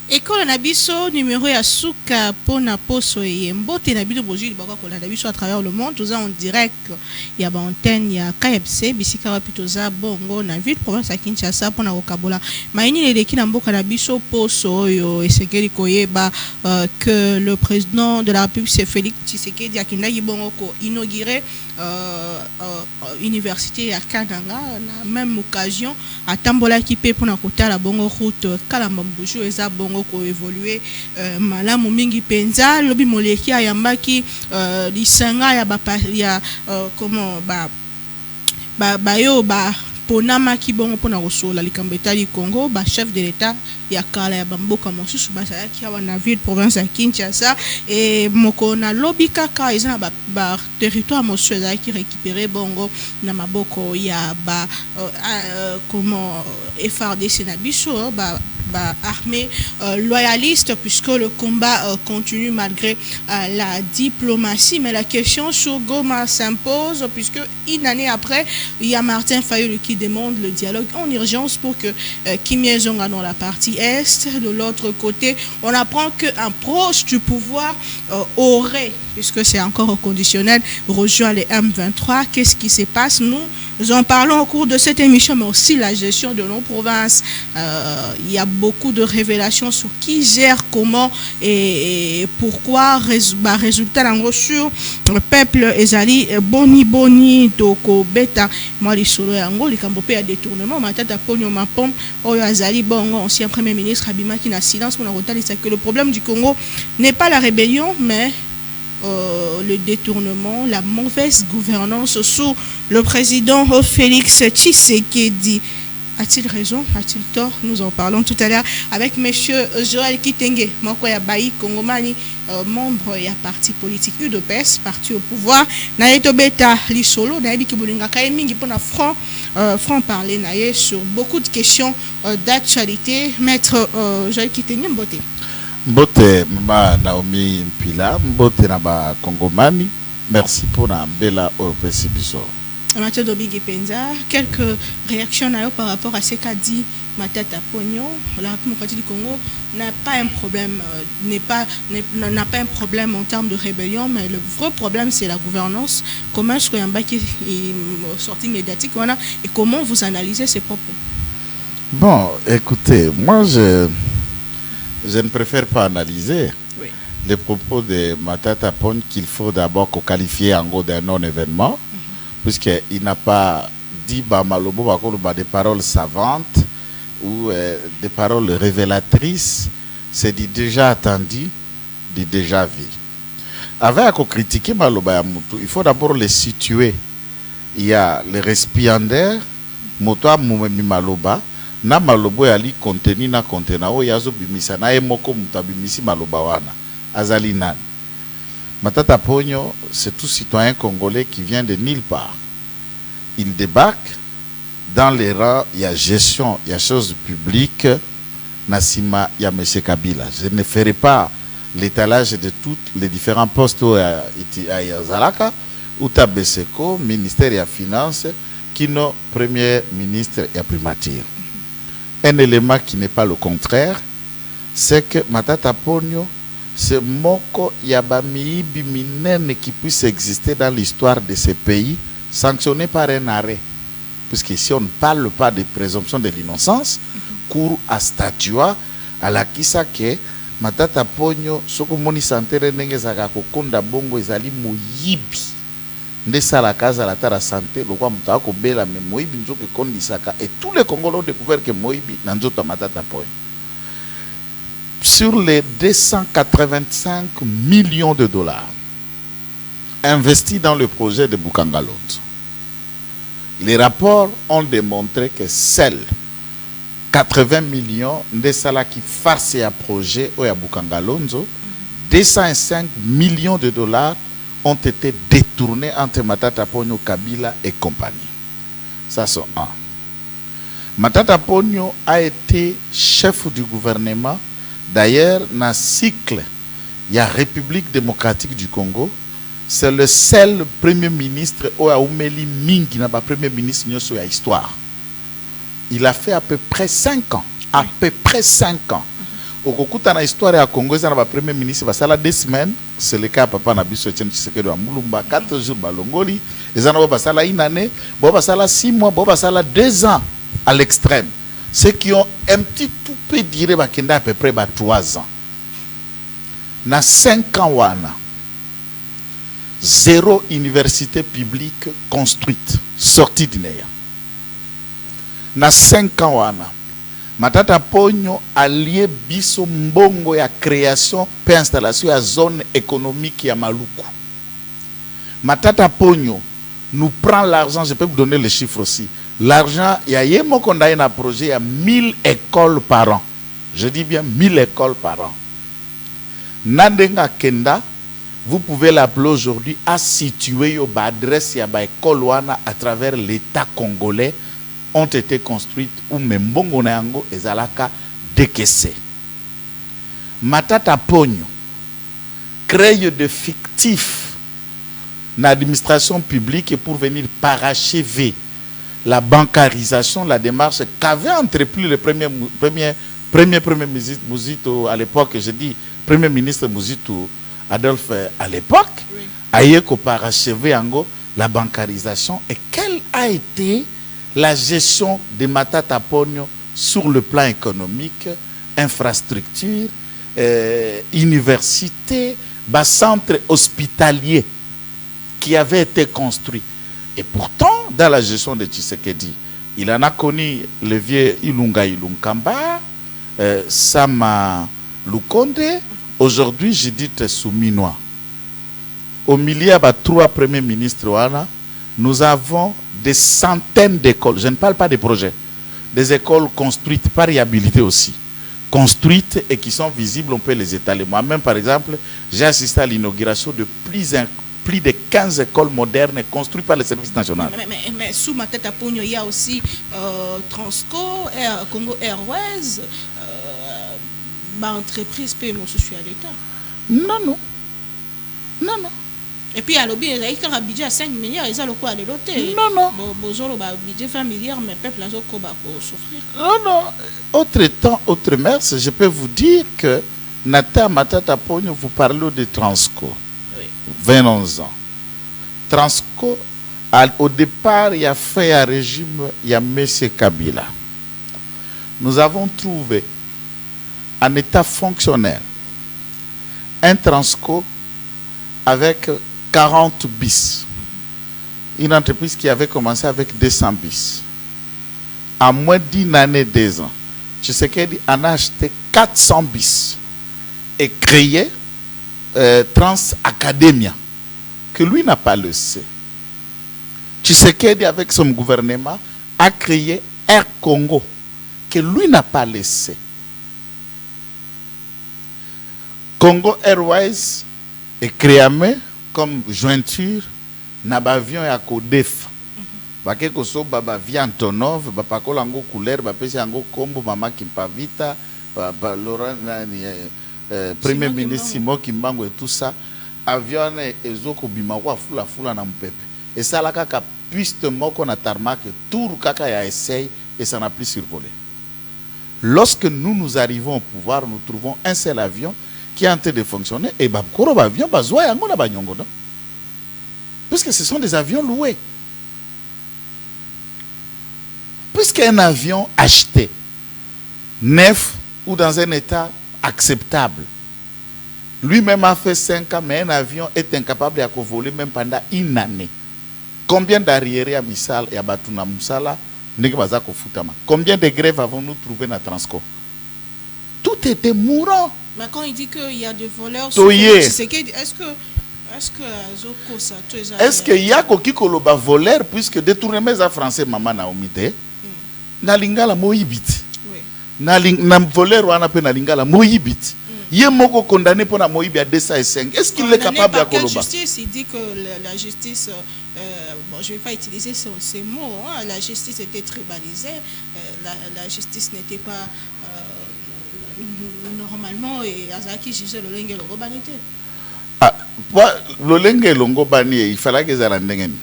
École Nabiso numéro ya suka pona poso yembote na bido bozuli bako ko Nabiso à travers le monde tous en direct ya ba antenne ya KFC bisika wapi toza bongo na ville province ya Kinshasa pona ko kabola maini leleki na mboka Nabiso poso yo esekeli koyeba que le président de la République c'est Félix Tshisekedi akindaki bongo ko inaugurer université ya Kananga na même occasion atambola ki pe pona kotala bongo route Kalamba Mbushu eza bongo ko évoluer malamu mingi penza lobi moleki ayambaki lisanga ya comment yo ponama ki bongo pona kosola likambo etali Congo chef de l'état ya kala ya bamboka mosusu bazalaki awa na ville province ya Kinshasa et moko na lobi kaka eza na ba territoire mosusu ezalaki récupéré bongo na maboko ya comment FARDC na biso armée loyaliste puisque le combat continue malgré la diplomatie. Mais la question sur Goma s'impose puisque une année après, il y a Martin Fayulu qui demande le dialogue en urgence pour que Kim Ye-jong dans la partie est. De l'autre côté, on apprend qu'un proche du pouvoir aurait, puisque c'est encore conditionnel, rejoint les M23. Qu'est-ce qui se passe? Nous en parlons au cours de cette émission, mais aussi la gestion de nos provinces. Il y a beaucoup de révélations sur qui gère comment et pourquoi. Résultat en sur le peuple ezali boni toko beta moi les solo yango likambope ya détournement matata ponyo mapom oyo azali bongo ancien premier ministre Abima qui n'a silence pour retalisa que le problème du Congo n'est pas la rébellion mais le détournement, la mauvaise gouvernance sous le président Félix Tshisekedi. A-t-il raison? A-t-il tort? Nous en parlons tout à l'heure avec monsieur Joël Kitenge, Moko ya Bayi Kongomani, membre ya parti politique UDPS, parti au pouvoir. Naeto Beta Lisolo, Naebi Kibulinga Kaemingi pour franc parler nae sur beaucoup de questions d'actualité. Maître Joël Kitenge Mbote. Mbote mama Naomi Mpila, mbote na ba Kongomani. Merci pour la belle opération biso. Mathieu Dobigi Penza, quelques réactions par rapport à ce qu'a dit Matata Pogno. La République du Congo n'a pas un problème, n'a pas un problème en termes de rébellion, mais le vrai problème c'est la gouvernance. Comment est-ce qu'il y a un bac qui est sorti médiatique et comment vous analysez ces propos? Bon, écoutez, moi je ne préfère pas analyser les propos de Matata Pogno qu'il faut d'abord qualifier en gros d'un non-événement. Puisqu'il n'a pas dit des paroles savantes ou des paroles révélatrices, c'est dit déjà attendu, dit déjà vu. Avec à critiquer Maloba Moutou, il faut d'abord les situer. Il y a les récipiendaires, Motoa Moumemi Maloba, na Malobo yali contenu na contena o yazo bimisa na emoko mutabimisi Maloba wana azali nani. Matata Pogno, c'est tout citoyen congolais qui vient de nulle part. Il débarque dans les rangs, il y a gestion, il y a choses publiques, Nassima, il y a M. Kabila. Je ne ferai pas l'étalage de tous les différents postes à Yazalaka, ou Tabeseko, ministère des Finances, qui sont premier ministre et primature. Un élément qui n'est pas le contraire, c'est que Matata Pogno, c'est moko yabami biminene qui puisse exister dans l'histoire de ce pays, sanctionné par un arrêt. Puisque si on ne parle pas de présomption de l'innocence, cours à statua à la kisake Matata Pogno soko moni santere nenge zaka kokonda bongo ezali moyibi nde sala kaza la tara santé lokwa mutaka ko bela me moyibi nzoke kondisaka et tous les Congolais ont découvert que moyibi na nzoto Matata Pogno. Sur les 285 millions de dollars investis dans le projet de Bukangalonzo, les rapports ont démontré que seuls 80 millions de salaires qui farcent un projet au Bukangalonzo, 205 millions de dollars ont été détournés entre Matata Pogno, Kabila et compagnie. Ça c'est un. Matata Pogno a été chef du gouvernement. D'ailleurs, dans le cycle, il y a République démocratique du Congo. C'est le seul premier ministre où a Oumeli Mingi n'a pas premier ministre sur l'histoire. Il a fait à peu près 5 ans. À peu près 5 ans. okokuta na histoire ya Congo eza na ba premier ministre basala 2 semaines, c'est le cas papa na biso Etienne Tshisekedi wa Mulumba 4 jours balongoli, eza na basala 1 année, bo basala 6 mois, bo basala 2 ans à l'extrême. Ceux qui ont un petit tout peu dire bakenda à peu près 3 ans. Na 5 ans wana 0 université publique construite sortie du néant. Na 5 ans wana Matata Ponyo allié biso mbongo ya création pe installation ya zone économique ya Maluku. Matata Ponyo nous prend l'argent, je peux vous donner les chiffres aussi. L'argent, il y a yemo kondaye na projet, il y a 1000 écoles par an. Je dis bien 1000 écoles par an. Nandenga Kenda, vous pouvez l'appeler aujourd'hui à situer yo ba adresse ya ba école wana à travers l'État congolais ont été construites ou même mbongo na yango ezalaka décaissé. Matata Ponyo crée de fictifs dans l'administration publique pour venir parachever la bancarisation, la démarche qu'avait entrepris le premier ministre Mouzito à l'époque, je dis premier ministre Mouzito Adolphe à l'époque, a eu qu'au parachever yango la bancarisation. Et quelle a été la gestion de Matata Ponyo sur le plan économique, infrastructure, université, centre hospitalier qui avait été construit. Et pourtant, dans la gestion de Tshisekedi, il en a connu le vieux Ilunga Ilunkamba, Sama Lukonde, aujourd'hui Judith Souminois. Au milieu de 3 premiers ministres, nous avons des centaines d'écoles, je ne parle pas des projets, des écoles construites par réhabilité aussi, construites et qui sont visibles, on peut les étaler. Moi-même, par exemple, j'ai assisté à l'inauguration de plus de 15 écoles modernes construites par le service national. Mais sous ma tête à Pogno, il y a aussi Transco, Congo Airways, entreprise paiement social à l'État. Non. Et puis à l'objet, il y a un budget à 5 milliards, ils ont le quoi à l'éloter. Non. Bonjour, le budget 20 milliards, mais le peuple a souffrir. Non. Autre temps, autre mers, je peux vous dire que Nata Matata Pogno, vous parlez de Transco. 21 ans. Transco, au départ, il a fait un régime, il y a M. Kabila. Nous avons trouvé un état fonctionnel, un Transco avec 40 bis. Une entreprise qui avait commencé avec 200 bis. En moins d'une année, 2 ans, Tshisekedi en a acheté 400 bis et créé Trans Academia, que lui n'a pas laissé. Tshisekedi, avec son gouvernement, a créé Air Congo, que lui n'a pas laissé. Congo Airways est créé comme jointure na avion ya Kodef. Bake koso baba via Antonov, baba kolango couleur, bapa yango kombo mama Kimpavita, baba Laurent premier ministre Simon Kimbangu et tout ça, avion ezoko bimawa fula na mpepe. Et ça la kaka piste moko na tarmac tour kaka ya essaye et ça n'a plus survolé. Lorsque nous arrivons au pouvoir, nous trouvons un seul avion qui est en train de fonctionner et babkoro avion bazwa yango na banyongo non. Puisque ce sont des avions loués. Puisqu'un avion acheté neuf ou dans un état acceptable. Lui-même a fait 5 ans, mais un avion est incapable de voler même pendant 1 année. Combien d'arriérés à Missal et à Batuna Moussala, combien de grèves avons-nous trouvé dans Transco? Tout était mourant. Mais quand il dit qu'il y a des voleurs, est-ce qu'il y a qui koloba voleur puisque détournement à français maman na omite? Na lingala moyibit. Na voleur wana pe na lingala moyibit. Yé moko condamné pour la moyibi à 205. Est-ce qu'il est capable de koloba? La justice, il dit que la justice, bon, je ne vais pas utiliser ces mots, hein, la justice était tribalisée, la justice n'était pas normalement, et Azaki jugeait le Lengue et le Robanité. Le Lengue et le Robani, il fallait que ça l'endengène.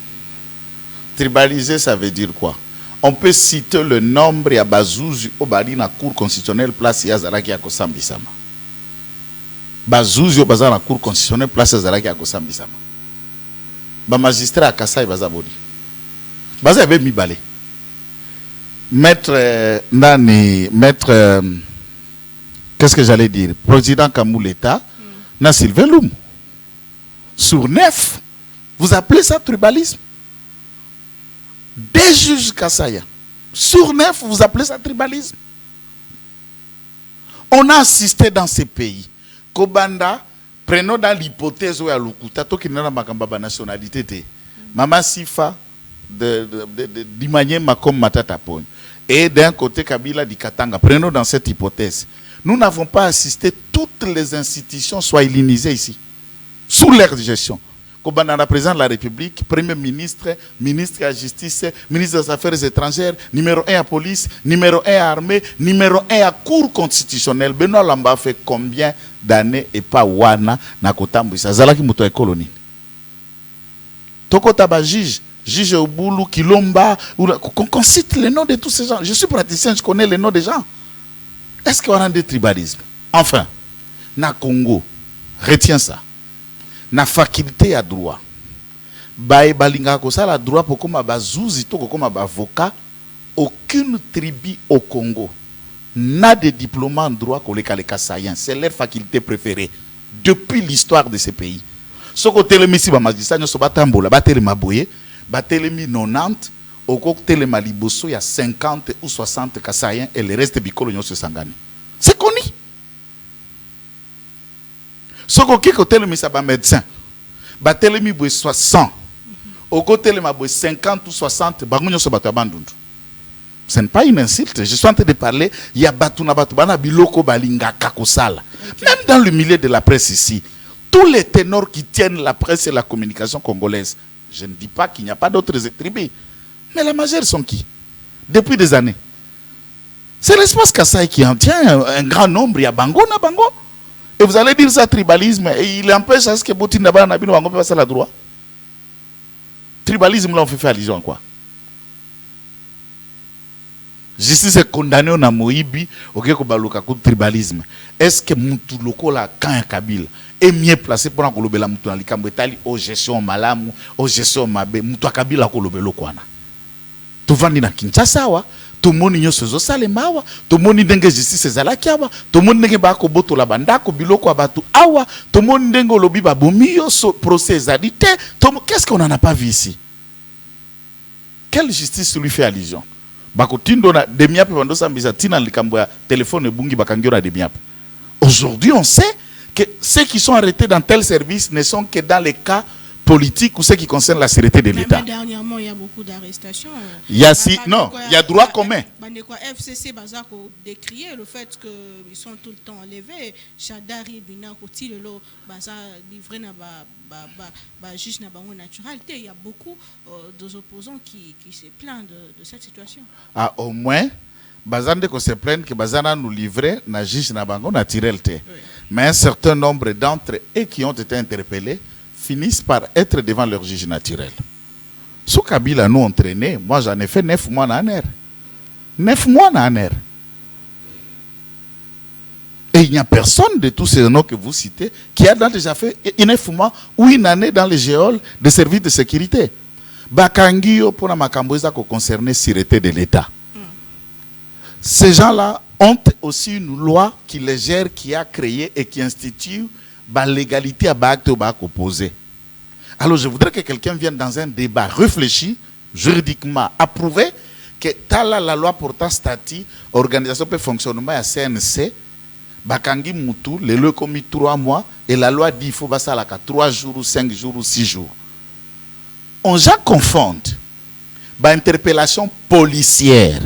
Tribaliser, ça veut dire quoi? on peut citer le nombre ya bazuzi au bali na cour constitutionnelle place ya zalaki ya kosambisama. Bazuzi au bazar na cour constitutionnelle place ya zalaki ya kosambisama. Ba magistrat à Kassai bazabodi. Baza avait mis balé. Maître Nani, maître qu'est-ce que j'allais dire? Président Kamouleta, na Sylvain Loum. Sur 9, vous appelez ça tribalisme? Des juges Kassaya. Sur 9, vous appelez ça tribalisme? On a assisté dans ces pays. Kobanda, prenons dans l'hypothèse où il y a l'Ukuta, qui n'a pas nationalité. Mama Sifa, d'Imanye Makom Matata Pony. Et d'un côté, Kabila di Katanga. Prenons dans cette hypothèse. Nous n'avons pas assisté, toutes les institutions soient illinisées ici, sous leur gestion. Kobanda, la président de la République, premier ministre, ministre de la Justice, ministre des Affaires étrangères, numéro 1 à police, numéro 1 à armée, numéro 1 à cour constitutionnelle. Benoît Lamba fait combien d'années et pas Wana na Kotambouissa? Zalaki Mouto et colonie. Toko Taba juge Oboulou, Kilomba, qu'on cite les noms de tous ces gens. Je suis praticien, je connais les noms des gens. Est-ce qu'on a des tribalismes? Enfin, na Congo, retiens ça. Na faculté à droit. Bae balinga ko ça la droit pour comme bazouzi to comme avocat, aucune tribu au Congo n'a de diplôme en droit que les Kassaïens. C'est leur faculté préférée depuis l'histoire de ces pays. Ce côté le missi ba magistrat no so batambola batele maboye, batele mi 90, au côté le maliboso il y a 50 ou 60 Kassaïens et le reste bikolo nyo se sangani. C'est connu. Ce côté le missi ba médecin, batele mi boye 60. Au côté le maboye 50 ou 60, bango nyo so batabandundu. Ce n'est pas une insulte. Je suis en train de parler. Il y a Batuna Batubana Biloko Balinga Kakosala. Même dans le milieu de la presse ici, tous les ténors qui tiennent la presse et la communication congolaise, je ne dis pas qu'il n'y a pas d'autres tribus, mais la majeure sont qui? Depuis des années. C'est l'espace Kassai qui en tient un grand nombre. Il y a Bango na Bango. Et vous allez dire ça tribalisme. Et il empêche à ce que Botina Bana Nabino Bango passe à la droite. Tribalisme, là, on fait allusion à quoi? Justice est condamné na Moïbi au Baluka contre tribalisme. Est-ce que Moutou Loko la Kan Kabila est mieux placé pour la Kolobela Moutou Alikambetali aux gestion malamu, aux gestion mabe, Moutou Kabila Kolobelo Kwana? Tu vandi na Kinshasa wa, tout le monde nyo sezo salemawa, tout le monde ndenge justice ezalakiawa, tout le monde ndenge ba ko boto la bandako biloko abatu awa, tout le monde ndenge lobi ba bomio so procès adité. Qu'est-ce qu'on n'en a pas vu ici? Quelle justice lui fait allusion? Aujourd'hui, on sait que ceux qui sont arrêtés dans tel service ne sont que dans les cas politiques ou ceux qui concernent la sécurité de l'État. Dernièrement, il y a beaucoup d'arrestations. Il y a non, il y a droit commun. FCC Bazako décrié le fait qu'ils sont tout le temps enlevés. Chadari, Bina, Koti, Lelo, Baza, livré na juge na bango naturalité. Il y a beaucoup d'opposants qui se plaignent de cette situation. Ah, au moins, Bazande qu'on se plaigne que Bazana nous livrer na juge na bango naturalité. Oui. Mais un certain nombre d'entre eux qui ont été interpellés finissent par être devant leur juge naturel. Sous Kabila nous entraîné, moi j'en ai fait 9 mois en air. 9 mois en air. Et il n'y a personne de tous ces noms que vous citez qui a déjà fait 9 mois ou une année dans les géoles des services de sécurité. Bakangio pour la Makamboza qui concerne la sécurité de l'État. Ces gens-là ont aussi une loi qui les gère, qui a créé et qui institue la légalité à l'acte opposé. Alors je voudrais que quelqu'un vienne dans un débat réfléchi, juridiquement approuvé, que la loi portant statut, organisation et fonctionnement à CNC, Bakangi Moutou, le lieu commis 3 mois, et la loi dit qu'il faut passer à 3 jours, ou 5 jours, ou 6 jours. On já confond interpellation policière,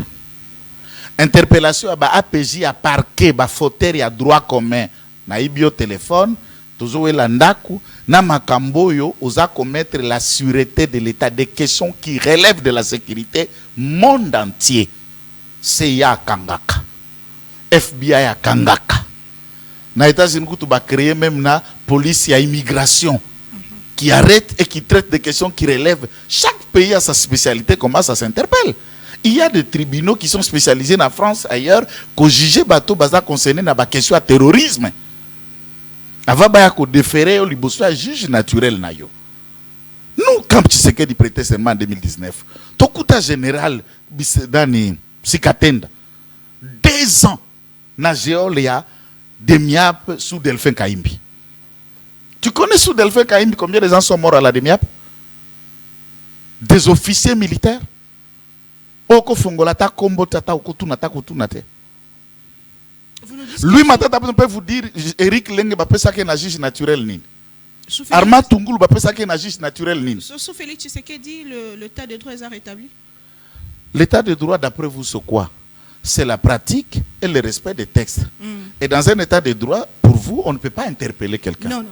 interpellation à APJ, à parquet, à fauteuil, à droit commun, na ibio téléphone, toujours landaku, na makamboyo, osa commettre la sûreté de l'État, des questions qui relèvent de la sécurité monde entier. CIA à Kangaka, FBI à Kangaka. Na États-Unis, tu vas créer même la police à immigration qui arrête et qui traite des questions qui relèvent. Chaque pays a sa spécialité, comment ça s'interpelle. Il y a des tribunaux qui sont spécialisés en France, ailleurs, qu'au juger bateau baza concerné dans la question de terrorisme. Avant de déférer au liboso juge naturel na yo. Nous, quand Tshisekedi prêtait serment en 2019, Tokuta général Bisedani Sikatenda, 2 ans, na Géolia, Demiap sous Delphin Kaimbi. Tu connais sous Delphin Kaimbi combien de gens sont morts à la Demiap? Des officiers militaires. Oko Fongolata, Kombo Tata, Okotunata, Kotunate. Lui, Matata peut vous dire, Eric Lenge, ça qui est un juge naturel. Arma Tungulu, ça qui est un juge naturel. Sauf Félix Tshisekedi, l'état de droit est rétabli. L'état de droit, d'après vous, c'est quoi? C'est la pratique et le respect des textes. Et dans un état de droit, pour vous, on ne peut pas interpeller quelqu'un. Non.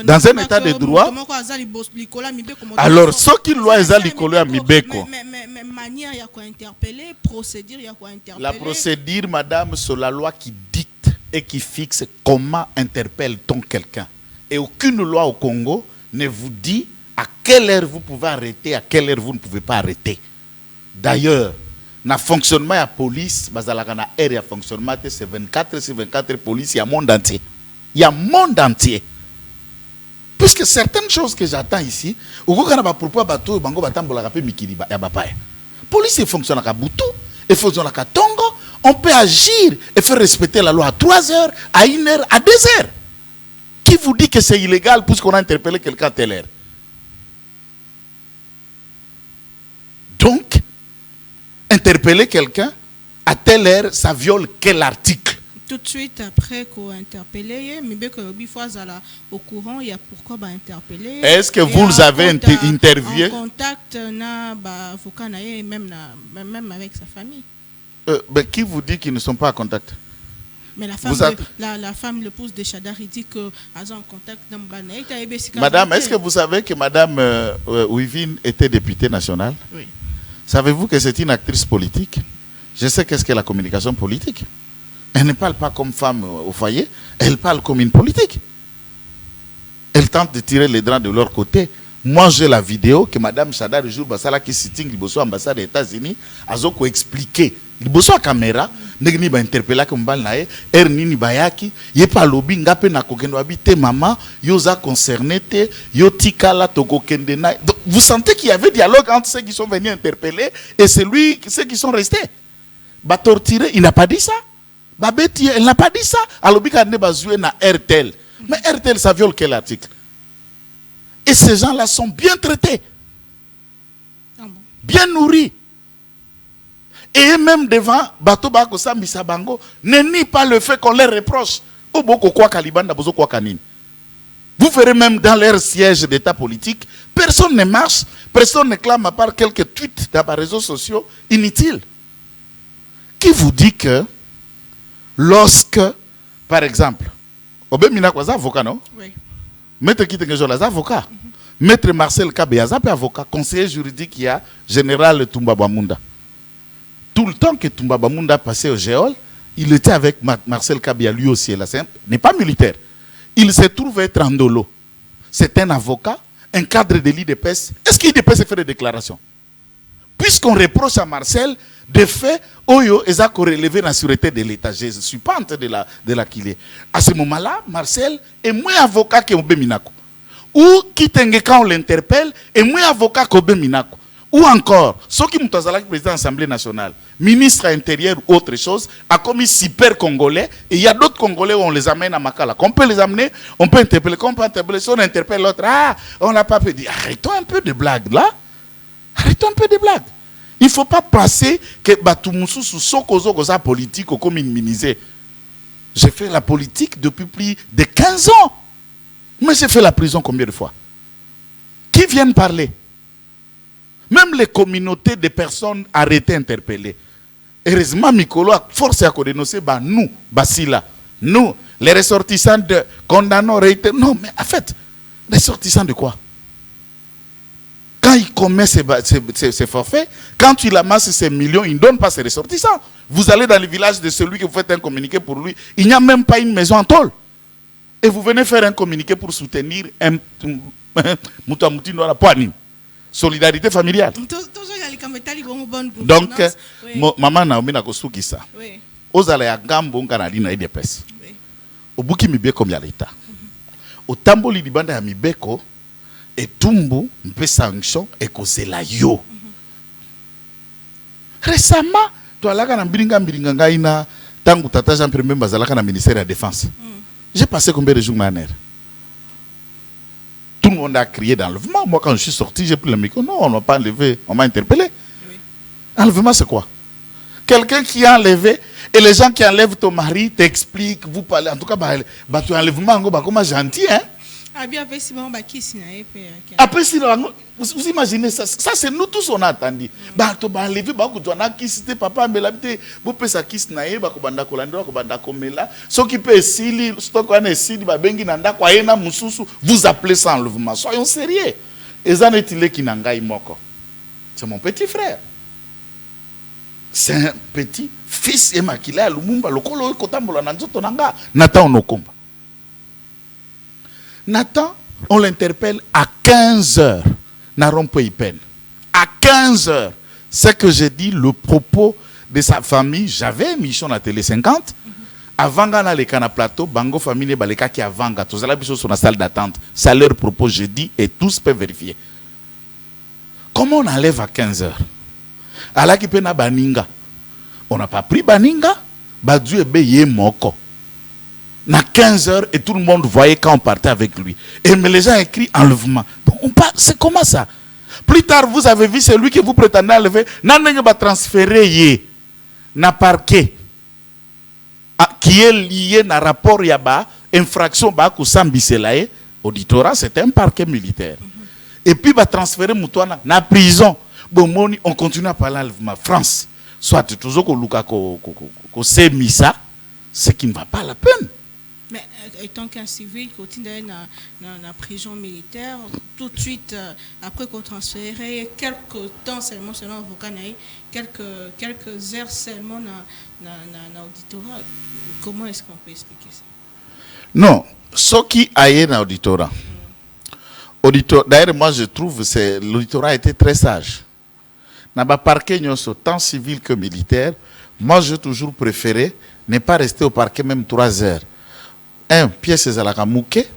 Dans un état de droit, alors ce qui loi est à l'école à Mibeko. Mais manière, il y a quoi interpeller, procédure, il y a quoi interpeller. La procédure, madame, c'est la loi qui dicte et qui fixe comment interpelle-t-on quelqu'un. Et aucune loi au Congo ne vous dit à quelle heure vous pouvez arrêter, à quelle heure vous ne pouvez pas arrêter. D'ailleurs, dans le fonctionnement de la police, il fonctionnement c'est 24 sur 24 police, il y a monde entier. Il y a monde entier. Puisque certaines choses que j'attends ici, police fonctionne à Boutou, et fonctionne à Tongo, on peut agir et faire respecter la loi à 3 heures, à 1 heure, à 2 heures. Qui vous dit que c'est illégal puisqu'on a interpellé quelqu'un à telle heure? Donc, interpeller quelqu'un à telle heure, ça viole quel article? Tout de suite après qu'on a interpellé, mais au courant, il y a pourquoi interpeller. Est-ce que vous avez interviewé? En contact avocat même avec sa famille. Qui vous dit qu'ils ne sont pas en contact? Mais la femme, l'épouse de Chadari, dit qu'elles sont en contact. Madame, est-ce que vous savez que Madame Ouivine était députée nationale? Oui. Savez-vous que c'est une actrice politique? Je sais qu'est-ce qu'est la communication politique. Elle ne parle pas comme femme au foyer, elle parle comme une politique. Elle tente de tirer les draps de leur côté. Moi, j'ai la vidéo que Madame Chadari, le jour où qui sitting l'ambassade des États-Unis, a expliqué. Liboso caméra, negni ba interpella comme balnae, ernini bayaki, ye pa lobi ngape na kokendo habite maman, yoza concerné te, yo tikala toko kende na. Vous sentez qu'il y avait dialogue entre ceux qui sont venus interpeller et ceux qui sont restés. Ba torturé, il n'a pas dit ça. Ba beti, il n'a pas dit ça. Alobi kande ba jouer na RTL. Mais RTL, ça viole quel article? Et ces gens-là sont bien traités. Bien nourris. Et même devant Bato Bakosa Misabango, ne nie pas le fait qu'on les reproche. Vous verrez même dans leur siège d'état politique, personne ne marche, personne ne clame à part quelques tweets dans les réseaux sociaux inutiles. Qui vous dit que lorsque, par exemple, Obemina Kwaza avocat, non? Oui. Maître Kitengejola, avocat. Maître Marcel Kabeyaza, avocat, conseiller juridique, il y a général Toumba Bamunda. Tout le temps que Toumba Bamunda passait au Géol, il était avec Marcel Kabia, lui aussi, n'est pas militaire. Il se trouve être en dolo. C'est un avocat, un cadre de l'IDPS. Est-ce qu'il peut se faire des déclarations? Puisqu'on reproche à Marcel de faits, Oyo, ils ont relevé la sûreté de l'État. Je ne suis pas en train de la killer. À ce moment-là, Marcel est moins avocat que Obe Minako. Ou Kitenge, quand on l'interpelle, est moins avocat qu'Obe Minako. Ou encore, ceux qui sont président de l'Assemblée nationale, ministre intérieur ou autre chose, a commis super congolais, et il y a d'autres congolais où on les amène à Makala. Qu'on peut les amener, on peut interpeller, si on interpelle l'autre, on n'a pas pu dire, arrêtons un peu de blagues là. Arrêtons un peu de blagues. Il ne faut pas penser que Batoumoussou sous Sokozo Goza politique ou comme minimisé. J'ai fait la politique depuis plus de 15 ans. Mais j'ai fait la prison combien de fois? Qui viennent parler? Même les communautés de personnes arrêtées, interpellées. Heureusement, Mikolo a forcé à dénoncer nous, Basila. Nous, les ressortissants de condamnants, réitérés. Non, mais en fait, les ressortissants de quoi? Quand il commet ses forfaits, quand il amasse ses millions, il ne donne pas ses ressortissants. Vous allez dans le village de celui que vous faites un communiqué pour lui, il n'y a même pas une maison en tôle. Et vous venez faire un communiqué pour soutenir un Moutamoutine dans la poignée. solidarité familiale. Donc maman Naomi na kosukisa ozala ya gambo ngana lina IDPS obuki mibeko ya leta otamboli libanda ya mibeko etumbu mpe sanction ekozela yo. Récemment toalaka na mbiringa ngai na tangu tata Jean Pierre Mbemba zalaka na ministère de la défense. J'ai passé combien de jours manière? Tout le monde a crié d'enlèvement. Moi, quand je suis sorti, j'ai pris le micro. Non, on m'a pas enlevé. On m'a interpellé. Oui. Enlèvement, c'est quoi? Quelqu'un qui a enlevé, et les gens qui enlèvent ton mari t'expliquent, vous parlez. En tout cas, tu enlèvement, comment gentil, hein? Après, vous imaginez ça? Ça, c'est nous tous, on a attendu. Tu vas enlever, tu as quitté papa, mais là, vous pouvez ça quitter, ce qui peut essayer, vous appelez ça enlèvement. Soyons sérieux. C'est mon petit frère. C'est un petit fils émaculé à Lumumba, le Kolo Kotambola Nanzoto Nanga, Nathan Onokomba. Nathan, on l'interpelle à 15h. À 15h. C'est que j'ai dit le propos de sa famille. J'avais émission à Télé 50. Avant dans les canaux plateau, Bango famille baleka qui avant tous la biso sur la salle d'attente. C'est leur propos j'ai dit et tous peuvent vérifier. Comment on enlève à 15h? Alors qui peut na baninga. On n'a pas pris baninga. Badu ebe ye moko. Na 15h et tout le monde voyait quand on partait avec lui. Et mais les gens écrit enlèvement. C'est comment ça? Plus tard, vous avez vu celui que vous prétendez enlever. N'a pas transféré yé. N'a parquet. Qui est lié à rapport yaba infraction ba kusambiselaye auditorat, c'est un parquet militaire. Et puis va transférer Moutouana na prison. Bon on continue à parler enlèvement. France, soit toujours ko luka ko semisa, ce qui ne va pas la peine. Mais étant qu'un civil, quand il est dans la prison militaire, tout de suite, après qu'on transfère, quelques temps seulement, selon l'avocat, quelques heures seulement dans l'auditorat, comment est-ce qu'on peut expliquer ça? Non, ce qui aille dans l'auditorat, d'ailleurs, moi je trouve que l'auditorat a été très sage. Dans le parquet, tant civil que militaire, moi j'ai toujours préféré ne pas rester au parquet même 3 heures. Un pièce zalaka mouké,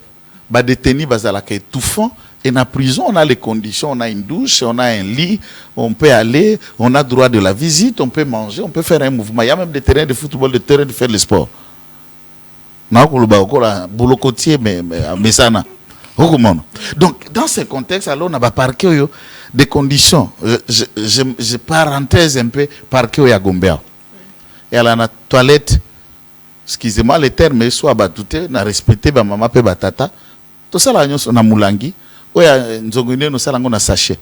ba détenu bazalaka étouffant et na prison on a les conditions, on a une douche, on a un lit, on peut aller, on a droit de la visite, on peut manger, on peut faire un mouvement. Il y a même des terrains de football, des terrains de faire le sport. Na ko luba ko la boulot côtier mais ça na. Donc dans ce contexte alors on a parqué des conditions. Je parenthèse un peu parqué ya Gombea. Et à la toilette. Excusez-moi, les termes soit batouté, na respecté ba maman pe batata. Tout ça là na mulangi. Oya nzongine no sala ngona sachet.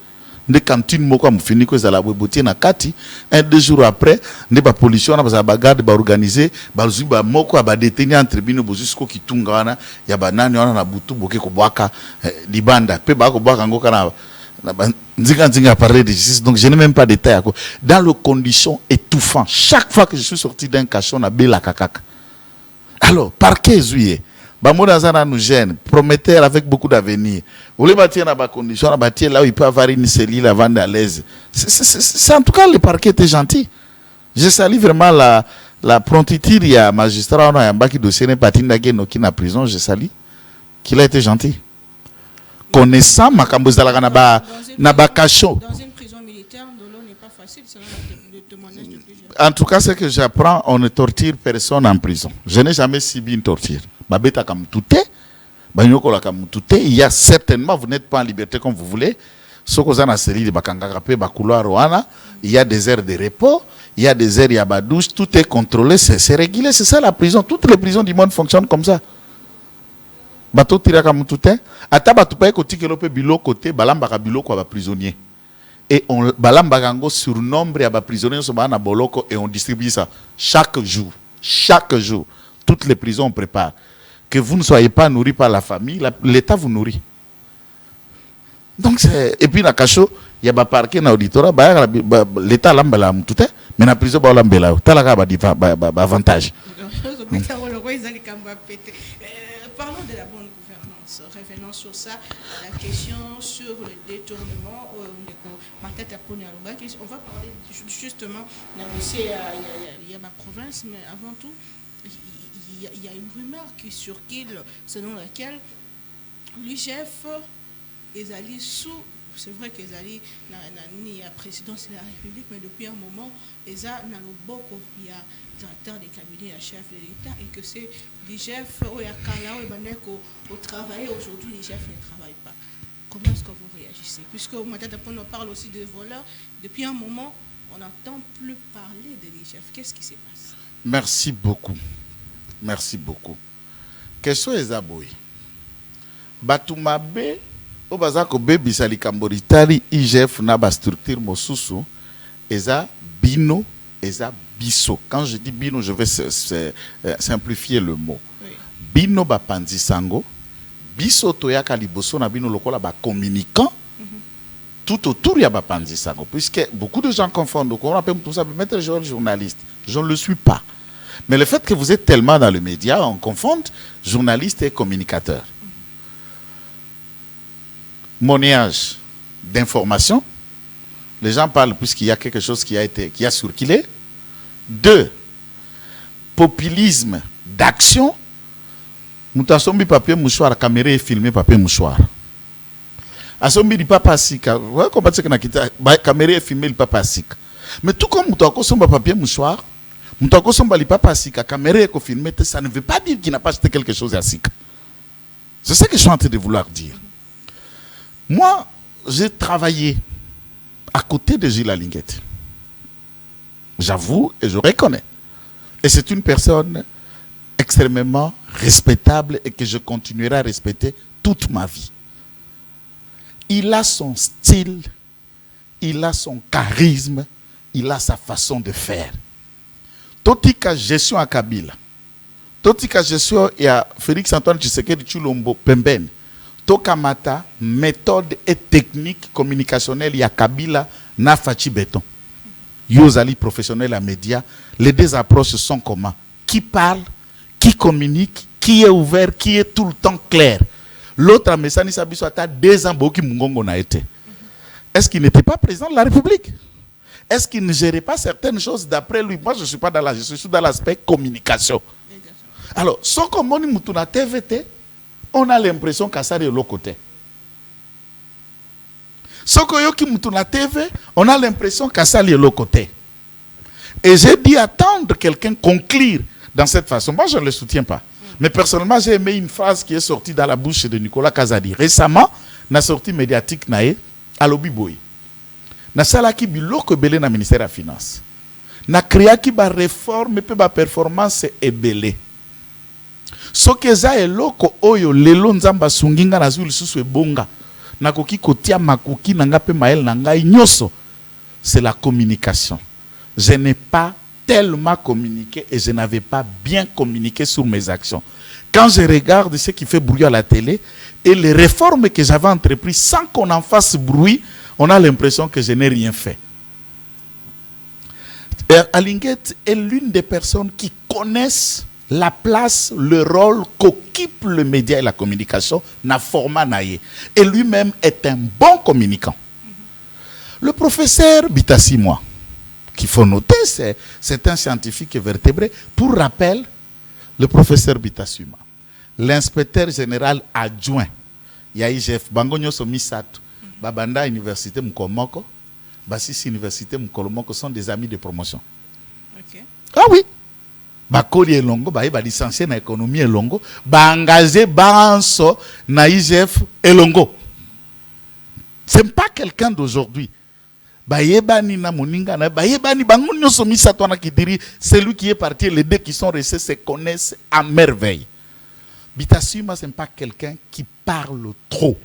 Nde cantine moko amfini ko zala bobotie na kati. 1-2 jours après, nde ba pollution na ba garde ba organiser, ba zuba moko ba détenir en tribune bozusko kitunga wana ya banani wana na butu boke ko bwaka libanda pe ba ko bwaka ngoka na nzinga parler de justice. Donc je n'ai même pas de détails. Dans les conditions étouffantes. Chaque fois que je suis sorti d'un cachot na bela kakaka. Alors, parquet zouye, Bamodazana nous gêne, prometteur avec beaucoup d'avenir. Vous voulez bâtir dans la condition, bâtir là où il peut avoir une cellule avant d'aller à l'aise. C'est en tout cas, le parquet était gentil. Je salue vraiment la promptitude. Il y a un magistrat, on a un bac de dossier, n'est pas qui na prison, je salue. Qu'il a été gentil. Connaissant ma cambozala na bakacho. Dans une prison militaire, l'eau n'est pas facile, c'est le témoignage de plusieurs. En tout cas, ce que j'apprends, on ne torture personne en prison. Je n'ai jamais subi une torture. Il y a certainement, vous n'êtes pas en liberté comme vous voulez. Il y a des aires de repos, il y a des aires de douche, tout est contrôlé, c'est régulé. C'est ça la prison. Toutes les prisons du monde fonctionnent comme ça. Bato tira comme tout est. Ata bato pa ko tikelo pe bilo côté balamba bilo ko ba prisonnier. Et on balambagango surnombre à ba prisonniers so ba na boloko et on distribue ça chaque jour. Chaque jour, toutes les prisons on prépare. Que vous ne soyez pas nourri par la famille, l'État vous nourrit. Donc c'est et puis na cacho, il y a ba parquet na auditorat ba l'État lambala tout est, mais na prison ba lambela. Talaka ba avantage. Parlons de la bonne gouvernance. revenant sur ça, la question sur le détournement, on va parler justement, il y a ma province, mais avant tout, il y a une rumeur qui circule selon laquelle l'UGF est allé sous. C'est vrai qu'ils allaient dans la présidence de la République, mais depuis un moment, ils ont dans le boko, il y a directeur des cabinets, chef de l'État, et que c'est l'IGF, il y a Kala, au travail, aujourd'hui, l'IGF ne travaille pas. Comment est-ce que vous réagissez? Puisque on parle aussi de voleurs, depuis un moment, on n'entend plus parler de l'IGF. Qu'est-ce qui se passe? Merci beaucoup. Merci beaucoup. Question est abouée. Batumabe, au bazako baby sali kamboritari IGF na ba structure mosusu, eza bino, eza biso. Quand je dis bino, je vais simplifier le mot. Oui. Bino ba panzisango, biso toyaka liboso na bino lokola ba communicant. Tout autour il y a ba panzisango, puisque beaucoup de gens confondent. On appelle tout ça mettre journaliste. Je ne le suis pas. Mais le fait que vous êtes tellement dans le média, on confond journaliste et communicateur. Monnayage d'information. Les gens parlent puisqu'il y a quelque chose qui a circulé. 2. Populisme d'action. Moutasombi papier mouchoir, caméra et filmé papier mouchoir. Asombi di papa sika. Ouais, comment c'est que na kita caméra et filmé le papa sika. Mais tout comme moutakosomba papier mouchoir, moutakosomba li papa sika, caméra et filmé, ça ne veut pas dire qu'il n'a pas acheté quelque chose à sika. C'est ça que je suis en train de vouloir dire. Moi, j'ai travaillé à côté de Gilles Alinguette. J'avoue et je reconnais. Et c'est une personne extrêmement respectable et que je continuerai à respecter toute ma vie. Il a son style, il a son charisme, il a sa façon de faire. Totika gestion à Kabila. Totika gestion et à Félix Antoine Tshisekedi Tshilombo Pembeni. Tokamata, méthode et technique communicationnelle, il y a Kabila, Nafachi Béton. Yozali professionnel à médias, les deux approches sont communs. Qui parle, qui communique, qui est ouvert, qui est tout le temps clair. L'autre a message Sabiso a 2 ans qui Mungongo n'a été. Est-ce qu'il n'était pas président de la République? Est-ce qu'il ne gérait pas certaines choses d'après lui? Moi, je ne suis pas dans la gestion, je suis dans l'aspect communication. Alors, sans comme on est na TVT, on a l'impression qu'à ça de l'autre côté. Sokoyoki Mutuna TV, on a l'impression qu'à ça de l'autre côté. Et j'ai dit attendre quelqu'un conclure dans cette façon. Moi, je ne le soutiens pas. Mais personnellement, j'ai aimé une phrase qui est sortie dans la bouche de Nicolas Kazadi. Récemment, la sortie médiatique nae à l'Obiboy. Na salaki biloko belé na ministère de la Finance. Na créaki ba réforme et ba performance et belé. Sokeza eloko oyo lelo nzamba sunginga na zuli susu ebonga nakoki kotia makoki nanga pe mael nanga nyoso, c'est la communication. Je n'ai pas tellement communiqué et je n'avais pas bien communiqué sur mes actions. Quand je regarde ce qui fait bruit à la télé et les réformes que j'avais entreprises sans qu'on en fasse bruit, on a l'impression que je n'ai rien fait. Alinguette est l'une des personnes qui connaissent la place, le rôle qu'occupe le média et la communication na format naïe. Et lui-même est un bon communicant. Le professeur Bitassi, moi, qu'il faut noter, c'est un scientifique vertébré. Pour rappel, le professeur Bitassi, l'inspecteur général adjoint, Yaïjef, Bangonyo Somisato, Babanda Université Mkomoko, Basisi Université Mkolomoko sont des amis de promotion. Okay. Ah oui! Bakoli elongo, ba licencié na économie elongo, ba engagé banso na IGF elongo. C'est pas quelqu'un d'aujourd'hui. Ba yebani na moninga na ba yebani bango nyoso misato na kidiri, celui qui est parti, les deux qui sont restés se connaissent à merveille. Bitasima, ce n'est pas quelqu'un qui parle trop.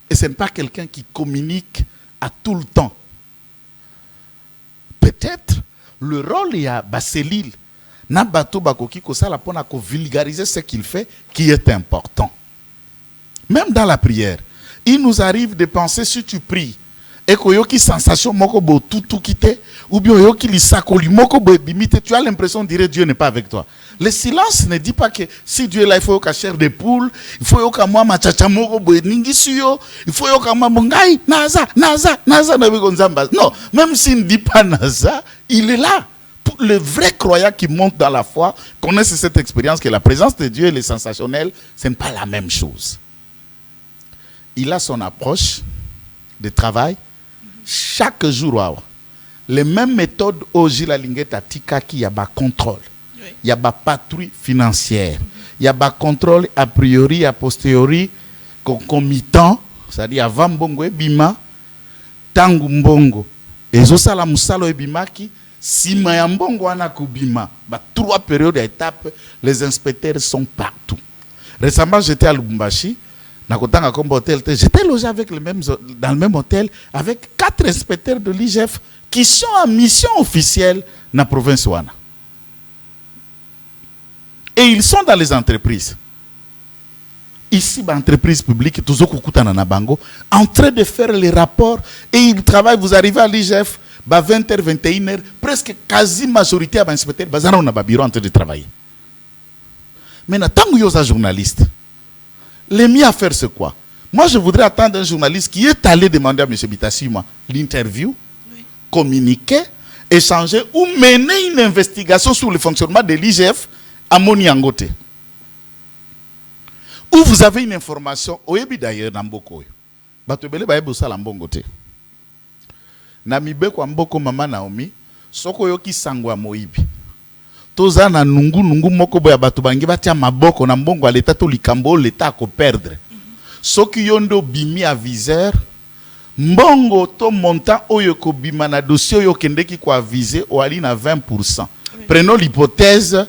Et ce n'est pas quelqu'un qui communique à tout le temps. Peut-être le rôle y a Baselil. Nabato Bakoki Kosala pour vulgariser ce qu'il fait qui est important. Même dans la prière, il nous arrive de penser, si tu pries et que sensation moko bo tout quitté ou bien yoki lisakoli moko bo bimite, tu as l'impression de dire Dieu n'est pas avec toi. Le silence ne dit pas que si Dieu est là, il faut yoka chair de poule, il faut yoka moi machacha moko bo ningi suyo, il faut yoka moi bongai naza na bigonzamba. Non, même s'il ne dit pas naza, il est là. Pour le vrai croyant qui monte dans la foi connaît cette expérience que la présence de Dieu et le sensationnel, ce n'est pas la même chose. Il a son approche de travail chaque jour. Les mêmes méthodes au Gila Lingeta Tika qui y a bas contrôle. Il y a bas patrouille financière. Il y a bas contrôle a priori, a posteriori, concomitant, c'est-à-dire avant Mbongo et Bima, Tangu Mbongo. Et Zosala Musalo et Bimaki, si Mayambongo Anakubima, 3 périodes d'étapes, les inspecteurs sont partout. Récemment, j'étais à Lubumbashi. J'étais logé avec dans le même hôtel avec 4 inspecteurs de l'IGF qui sont en mission officielle dans la province Ouana. Et ils sont dans les entreprises. Ici, l'entreprise publique, en train de faire les rapports et ils travaillent. Vous arrivez à l'IGF, 20h, 21h, presque quasi majorité des inspecteurs, ils sont dans bureau en train de travailler. Maintenant, tant que vous êtes journaliste, les mis à faire c'est quoi? Moi, je voudrais attendre un journaliste qui est allé demander à M. Bitassima l'interview, communiquer, échanger ou mener une investigation sur le fonctionnement de l'IGF à Moniangote. Où vous avez une information, oyebi d'ailleurs dans Mboko. Batobele ba yebo sala mbongote. Na mibeko mboko mama Naomi, soko yoki sangwa moibi. Toza na nungu moko boya batu bangi batia maboko na mbongo l'État to likambo l'État ko perdre. Soki yondo bimi aviseur, mbongo to montant oyo ko bima na dossier oyo kendeki ko aviser o ali na 20%. Prenons l'hypothèse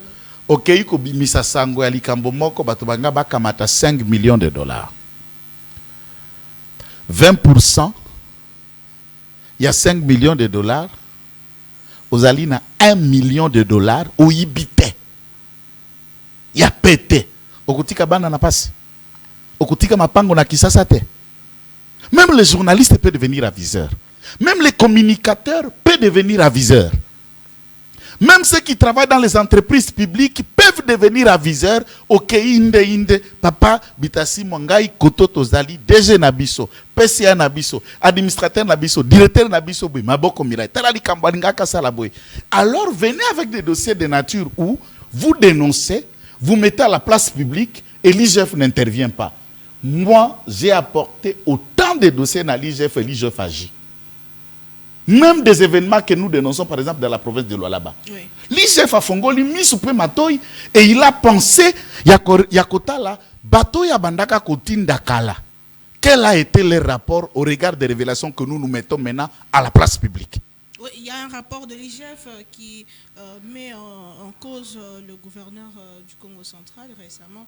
ok ko bimisa sango ya likambo moko batu banga bakamata 5 millions de dollars. 20%, il y a 5 millions de dollars. Aux alina 1 million de dollars au ibité. Il y a pété. Okutika bana na passe. Okutika mapango na kisasa te. Même les journalistes peuvent devenir aviseurs. Même les communicateurs peuvent devenir aviseurs. Même ceux qui travaillent dans les entreprises publiques peuvent devenir aviseurs. Ok, inde, papa, bitasi mongai, koto zali, DG nabiso, PCA nabiso, administrateur nabiso, directeur nabiso, maboko mirai, talali kambalingaka salaboy. Alors venez avec des dossiers de nature où vous dénoncez, vous mettez à la place publique et l'IGF n'intervient pas. Moi, j'ai apporté autant de dossiers dans l'IGF et l'IGF agit. Même des événements que nous dénonçons, par exemple, dans la province de Lualaba. Oui. L'IGF a fongoli mis sous matoy et il a pensé, yakota la, bateau ya bandaka kotinda kala. Quel a été le rapport au regard des révélations que nous mettons maintenant à la place publique? Oui, il y a un rapport de l'IGF qui met en cause le gouverneur du Congo central récemment.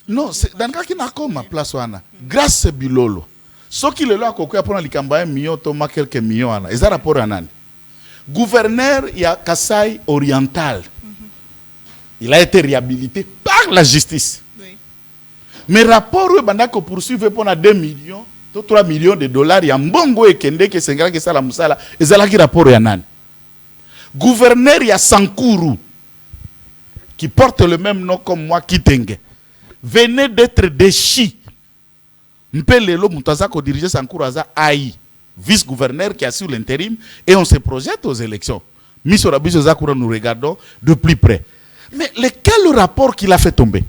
Non, c'est dans le cas qui n'a pas ma place. Grâce à Bilolo. Ce qui est là, c'est pour les 1 million, Thomas quelques millions. Et ça rapport à Nani. Gouverneur, il y a Kassai oriental. Il a été réhabilité par la justice. Oui. Mais rapport, il poursuivre pour 2 millions, 3 millions de dollars. Il y a Mbongo et Kende qui s'engage que ça la musala. Et ça là qui rapport à Nani. Gouverneur, il y a Sankuru qui porte le même nom comme moi, Kitenge. Venait d'être déchu. Mpelelo Mutaza ko diriger Sankuraza AI, vice-gouverneur qui assure l'intérim, et on se projette aux élections. Misorabiso Zakura, nous regardons de plus près. Mais lequel rapport qu'il a fait tomber?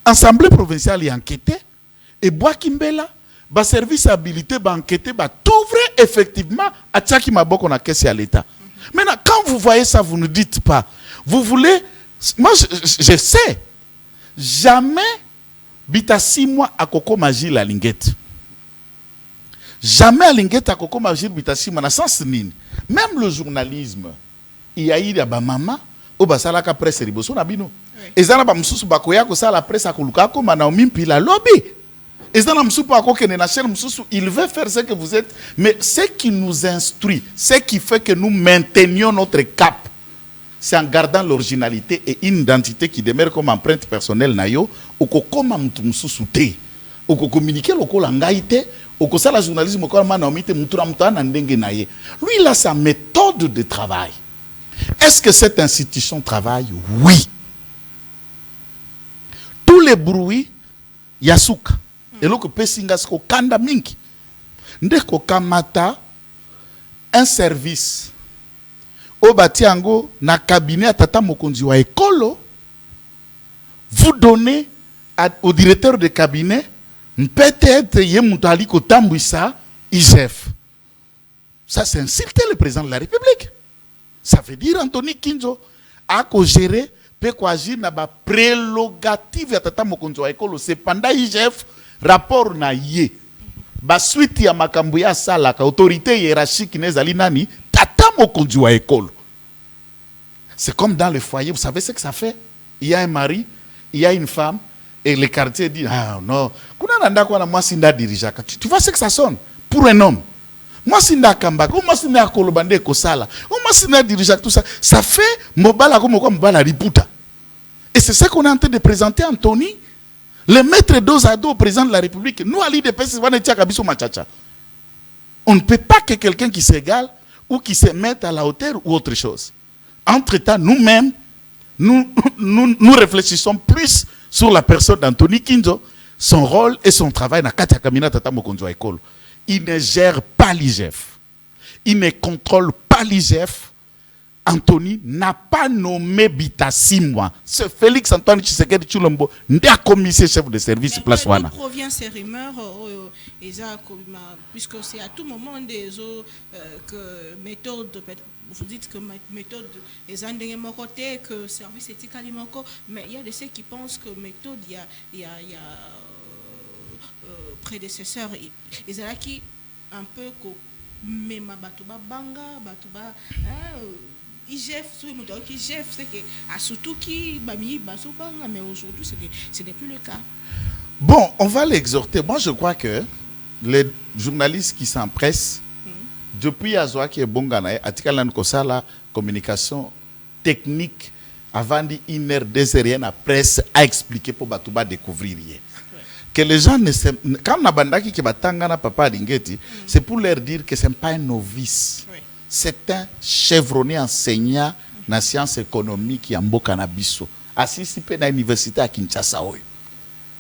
Assemblée provinciale est enquêtée, et Boakimbela, ba service habilité, ba enquêté, ba tout vrai, effectivement, à Tchaki Maboko na caisse à l'État. Maintenant, quand vous voyez ça, vous ne dites pas, vous voulez, moi je sais, jamais Bita 6 mois à Koko Magie la linguette. Jamais à linguette à Koko Magie Bita 6 mois. Sens nini. Même le journalisme. Il y a eu des maman au basala ka presse riboso na bino. Ezana ba mususu bakoya ko sala presse akoluka ko Naomi puis la lobby. Ezana mususu pa ko kene na chaîne mususu, il veut faire ce que vous êtes, mais ce qui nous instruit, ce qui fait que nous maintenions notre cap, c'est en gardant l'originalité et une identité qui demeure comme empreinte personnelle nayo ou comme mtumsusu te ou communiquer lokola ngaite Au ça la journalisme lui il a sa méthode de travail. Est-ce que cette institution travaille? Oui. Tous les bruits yasuka eloko pesingas ko kanda mingi ndeko kamata un service au batiango na cabinet tata mokonzi wa ekolo. Vous donnez au directeur de cabinet peut-être yemutali ko tambwisa IGF. Ça c'est insulter le président de la République. Ça veut dire Anthony Kinzo a ko gérer peut quoi agir na ba prérogative ya tata mokonzi wa ekolo cependant IGF rapport na ye ba suite ya makambo ya sala ka autorité hiérarchique nezali nani tata mokonzi wa ekolo. C'est comme dans le foyer, vous savez ce que ça fait? Il y a un mari, il y a une femme et le quartier dit ah non, kuna nanda kwa na moi sinda dirijaka. Tu vois ce que ça sonne pour un homme? Moi sinda kambaka, moi sinda kolobande ko sala. Moi sinda dirijaka tout ça. Ça fait mobala comme quoi mobala riputa. Et c'est ça qu'on est en train de présenter Anthony, le maître dos à dos au président de la République. Nous, à l'IDPS, on ne peut pas que quelqu'un qui s'égale ou qui se mette à la hauteur ou autre chose. Entre-temps, nous-mêmes, nous réfléchissons plus sur la personne d'Anthony Kinzo, son rôle et son travail dans Katia Kamina Tata Mokonzo École. Il ne gère pas l'IGF. Il ne contrôle pas l'IGF. Anthony n'a pas nommé Bita 6 mois. C'est Félix Antoine Tshisekedi Tshilombo, n'a commissaire chef de service place Wana. D'où provient ces rumeurs puisque c'est à tout moment des que méthode, vous dites que méthode est un des côté que service éthique alimentaire, mais il y a de ceux qui pensent que méthode il y a prédécesseur ils ont qui un peu même batuba banga batuba IGF, c'est que surtout qui bami basubanga, mais aujourd'hui ce n'est plus le cas. Bon, on va l'exhorter. Moi, je crois que les journalistes qui s'empressent depuis Azoa qui est Bongana, Atikalan Kosala, communication technique, avant d'une heure, 2 heures, la presse a expliqué pour Batouba découvrir hier. Que les gens ne s'aiment. Quand Nabandaki qui batangana papa Lingeti, c'est pour leur dire que ce n'est pas un novice. Oui. C'est un chevronné enseignant dans la science économique en Bokanabiso. Assisté à l'université à Kinshasa.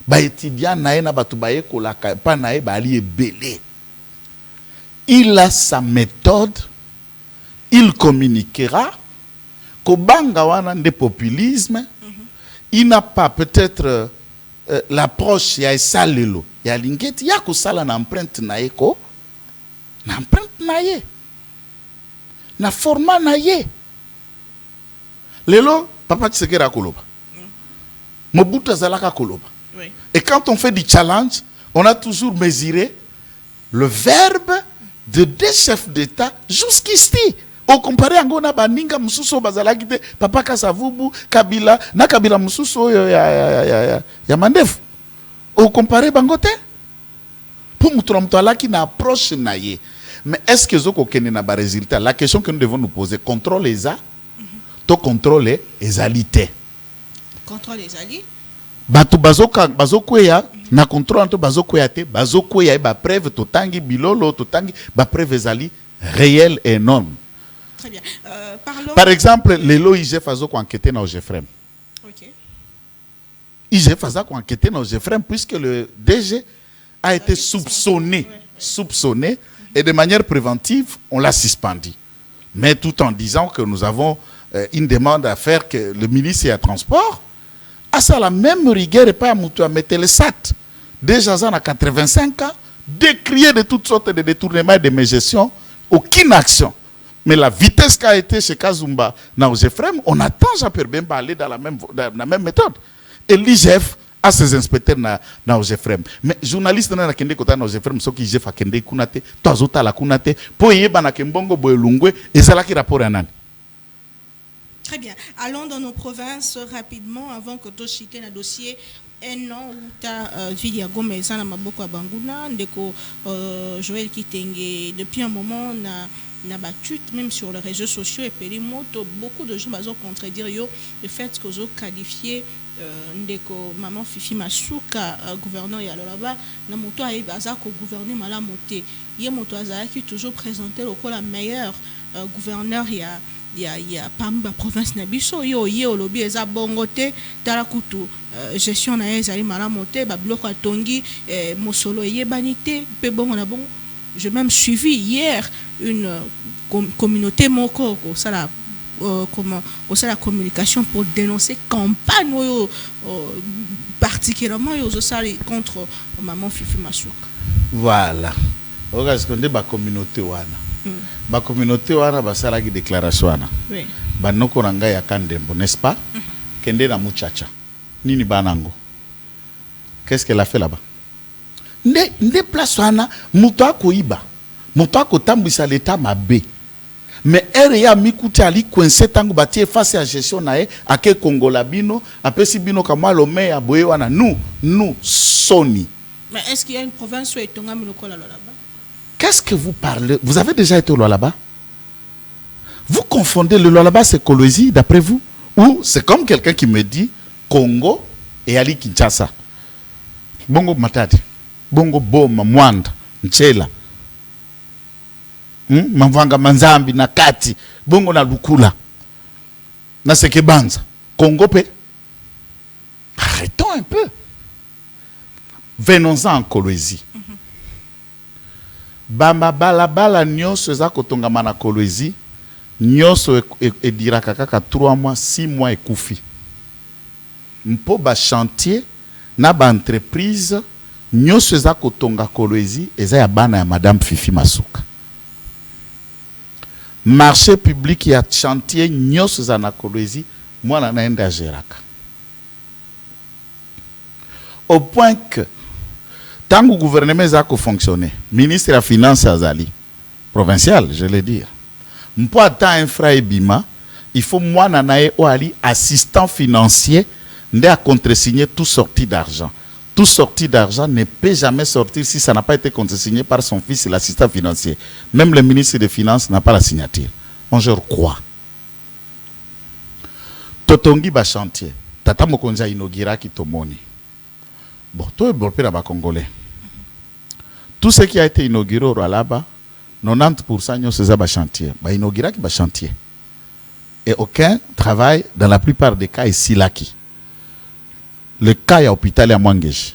Ba étudiant naena batubaye kola pa nae bali belé. Il a sa méthode, il communiquera. Kobanga wana de populisme, il n'a pas peut-être l'approche ya salelo. Ya lingeti ya ko sala na empreinte nae ko. Na empreinte nae. Na format nae. Lelo papa Tshisekedi akoloba. Mobutu azalaka koloba. Oui. Et quand on fait du challenge, on a toujours mesuré le verbe de 2 chefs d'État jusqu'ici. Au comparé à Ngona Baninga Mususo Bazalakite, Papa Kasavubu, Kabila, na Kabila Mususo ya Mandef. Au comparé Bangote, pour Moutolamtoala qui n'a approche naïe. Mais est-ce que Zoko Kene n'a pas résultat? La question que nous devons nous poser, contrôle les A, to contrôle les alité. Contrôle les alliés. Batu bazokweya na contrôle entre bazokweya te bazokweya ba preuve totangi bilolo totangi ba preuve zali réel et non. Très bien. Parlons. Par exemple, lelo IGF fazo ko enquêter na OGFREM. OK. IGF faza ko enquêter na OGFREM puisque le DG a été soupçonné, et de manière préventive, on l'a suspendu. Mais tout en disant que nous avons une demande à faire que le ministre des Transports à ça la même rigueur et pas à Moutou à mettre le SAT. Déjà à 85 ans, décrié de toutes sortes de détournements et de mégestions, aucune action. Mais la vitesse qu'a été chez Kazumba dans OGFREM, on attend Jean-Pierre Bemba aller dans la même méthode. Et l'IGF a ses inspecteurs dans OGFREM. Mais journaliste dans la Kende Kota dans OGFREM, ceux qui IGF a Kende Kunate, Toazota la Kunate, pour y aller Kembongo Boelungwe, et ça là qui rapport à Nan. Très bien. Allons dans nos provinces rapidement avant que tu cites un dossier. Un an où tu as vu Gomez à Maboko à Bangouna, Ndeko Joël Kitenge. Depuis un moment, n'a battu même sur les réseaux sociaux et Périmoto, beaucoup de gens ont contredire le fait que vous qualifié ndeko maman Fifi Masuka gouverneur ya là-bas na moto a baza ko gouverner mala monté yé moto azala qui toujours présenté le la meilleur gouverneur ya parmi la province na biso yo olobi eza bongote tala kutu gestion na ezali mala monté ba biloko atongi mosolo yebanité pe bongo na bongo. J'ai même suivi hier une communauté moko ko sala comment la communication pour dénoncer campagne particulièrement contre maman Fifi Masuka. Voilà. Parce qu'on dit la communauté wana. La communauté wana basala qui déclaration wana. Oui. Banoko ranga ya kandembo, n'est-ce pas? Kende na muchacha. Nini banango. Qu'est-ce qu'elle a fait là-bas? Nde place wana muto akoiba. Muto akotambisa l'état mabe. Mais elle ya mikuti ali coincé tango bati face à gestion nae ake Kongola bino apesi bino kama lome ya boye wana nous soni. Mais est-ce qu'il y a une province où est tongami lokola là-bas? Qu'est-ce que vous parlez? Vous avez déjà été au là-bas? Vous confondez le là-bas c'est Kolwezi d'après vous? Ou c'est comme quelqu'un qui me dit Congo et Ali Kinshasa. Bongo Matadi. Bongo Boma Mwanda Nchela. Mavanga Manzambi na Kati bongo na Lukula na Sekebanza Congo pe. Arrêtons un peu. Venons-en en Kolwezi. Bama bala nyonso eza kotongama na Kolwezi nyonso e diraka kaka 3 mois 6 mois ekufi. Mpo ba chantier na ba entreprise nyonso eza kotonga Kolwezi eza ya bana ya madame Fifi Masuka. Marché public ya chantier nyonso za na Kolwezi mwana naenda geraka. Au point que tant que le gouvernement a fonctionné, ministre de la Finance azali provincial, je l'ai dit. Pour atteindre infra et bima, il faut moi nanae oali assistant financier ne a contresigné tout sorti d'argent. Tout sorti d'argent ne peut jamais sortir si ça n'a pas été contresigné par son fils, l'assistant financier. Même le ministre des Finances n'a pas la signature. On je crois. Totongi ba chantier. Tata Mokonza inaugura ki tomoni. Bon, tout est bloqué là-bas congolais. Tout ce qui a été inauguré au là-bas, 90% c'est ba chantier. Ba inaugura ki ba chantier. Et aucun travail dans la plupart des cas ici là qui. Le cas il y a hôpital à Mwangeji.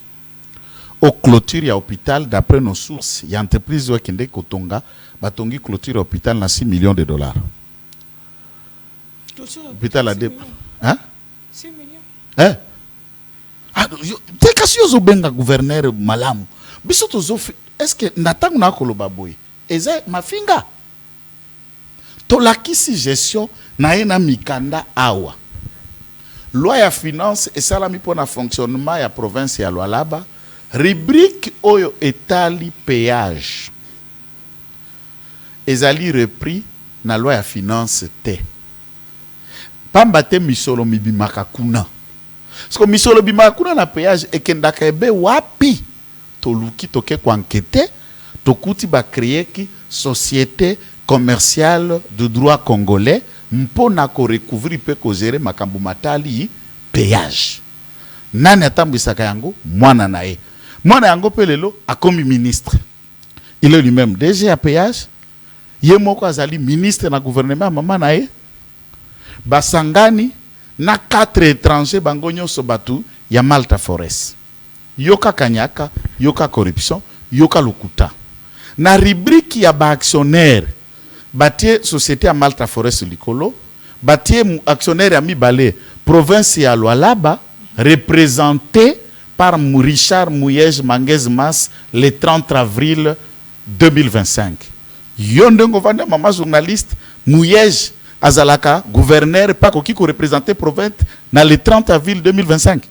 Au clôture il y a hôpital d'après nos sources, il y a entreprise qui est Kotonga, batongi clôture hôpital na 6 millions de dollars. Hôpital à deux. Hein? 6 millions. Hein? Ah, t'es cassé aux benga gouverneur malamu. Bisoto zofi, est-ce que natangu na koloba boy? Eze mafinga. Tolakisi gestion na ena mikanda awa. Loi ya finance et salami pour na fonctionnement ya province ya Lualaba, rubrique oyo etali péage. Ezali repris na loi ya finance te. Pambate misolo mibimaka kuna. Parce que misolo bimaka kuna na péage ekendaka ebe wapi toluki toke kwa enquêter tokuti ba créer ki société commerciale de droit congolais mpona ko recouvrir pe ko gérer makambu matali péage. Nani atambisaka yango mwana nae. Mwana yango pe lelo akomi ministre. Il est lui-même DG à péage. Ye moko azali ministre na gouvernement mama nae. Basangani na 4 étrangers bango nyonso batu ya Malta Forest. Yoka kanyaka, yoka corruption, yoka lukuta. Na rubrique ya ba actionnaire batie société à Malta Forest likolo, batie actionnaire ya mibale province ya Lualaba représenté par Richard Mouyej Manguez Mas le 30 avril 2025. Yondengo vanda mama journaliste Mouyej azalaka gouverneur pas ko représenter province na le 30 avril 2025.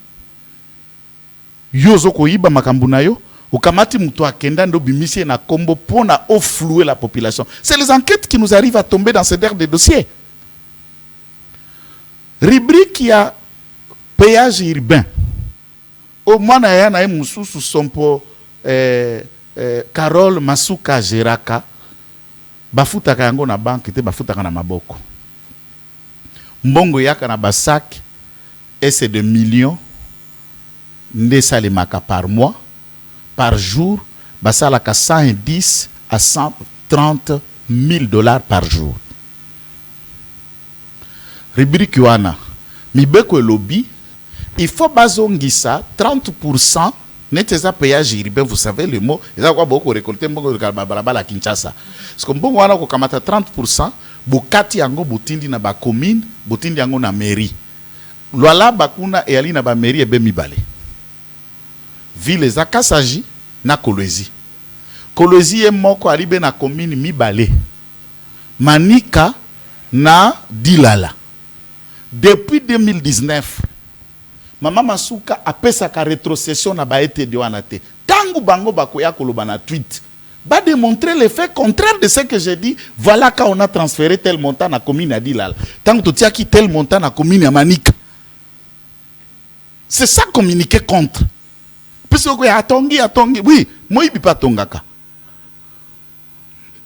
Yozo ko iba makambu na yo ukamati mtu akenda ndo bimisie na kombo pona offlouer la population. C'est les enquêtes qui nous arrivent à tomber dans ce dernier dossier. Rubrique ya péage urbain. Au moins na na mususu sompo Carole Masuka Geraka bafutaka yango na banque te bafutaka na maboko. Mbongo yaka na basak et c'est de millions nde salemaka par mois, par jour, basalaka 110 à 130 000 $ par jour. Rubrique wana mibeko lobby, il faut bazongisa 30% neteza péage iribé, vous savez le mot, ils ont beaucoup récolté mbongo de balabala Kinshasa. Parce que mbongo wana ko kamata 30%, bokati yango botindi na ba commune, botindi yango na mairie. Lwala bakuna e ali na ba mairie ebe mibale. Ville za Kasaji na Kolwezi. Kolwezi e moko alibe na commune mibale. Manika na Dilala. Depuis 2019, Mama Masuka a pesa ka rétrocession na ba ete de wana te. Tangu bango bakoya koloba na tweet. Va démontrer l'effet contraire de ce que j'ai dit. Voilà quand on a transféré tel montant na commune à Dilala. Tangu to tiaki tel montant na commune à Manika. C'est ça communiquer contre. Puisque atongi. Oui, moi il pas tongaka.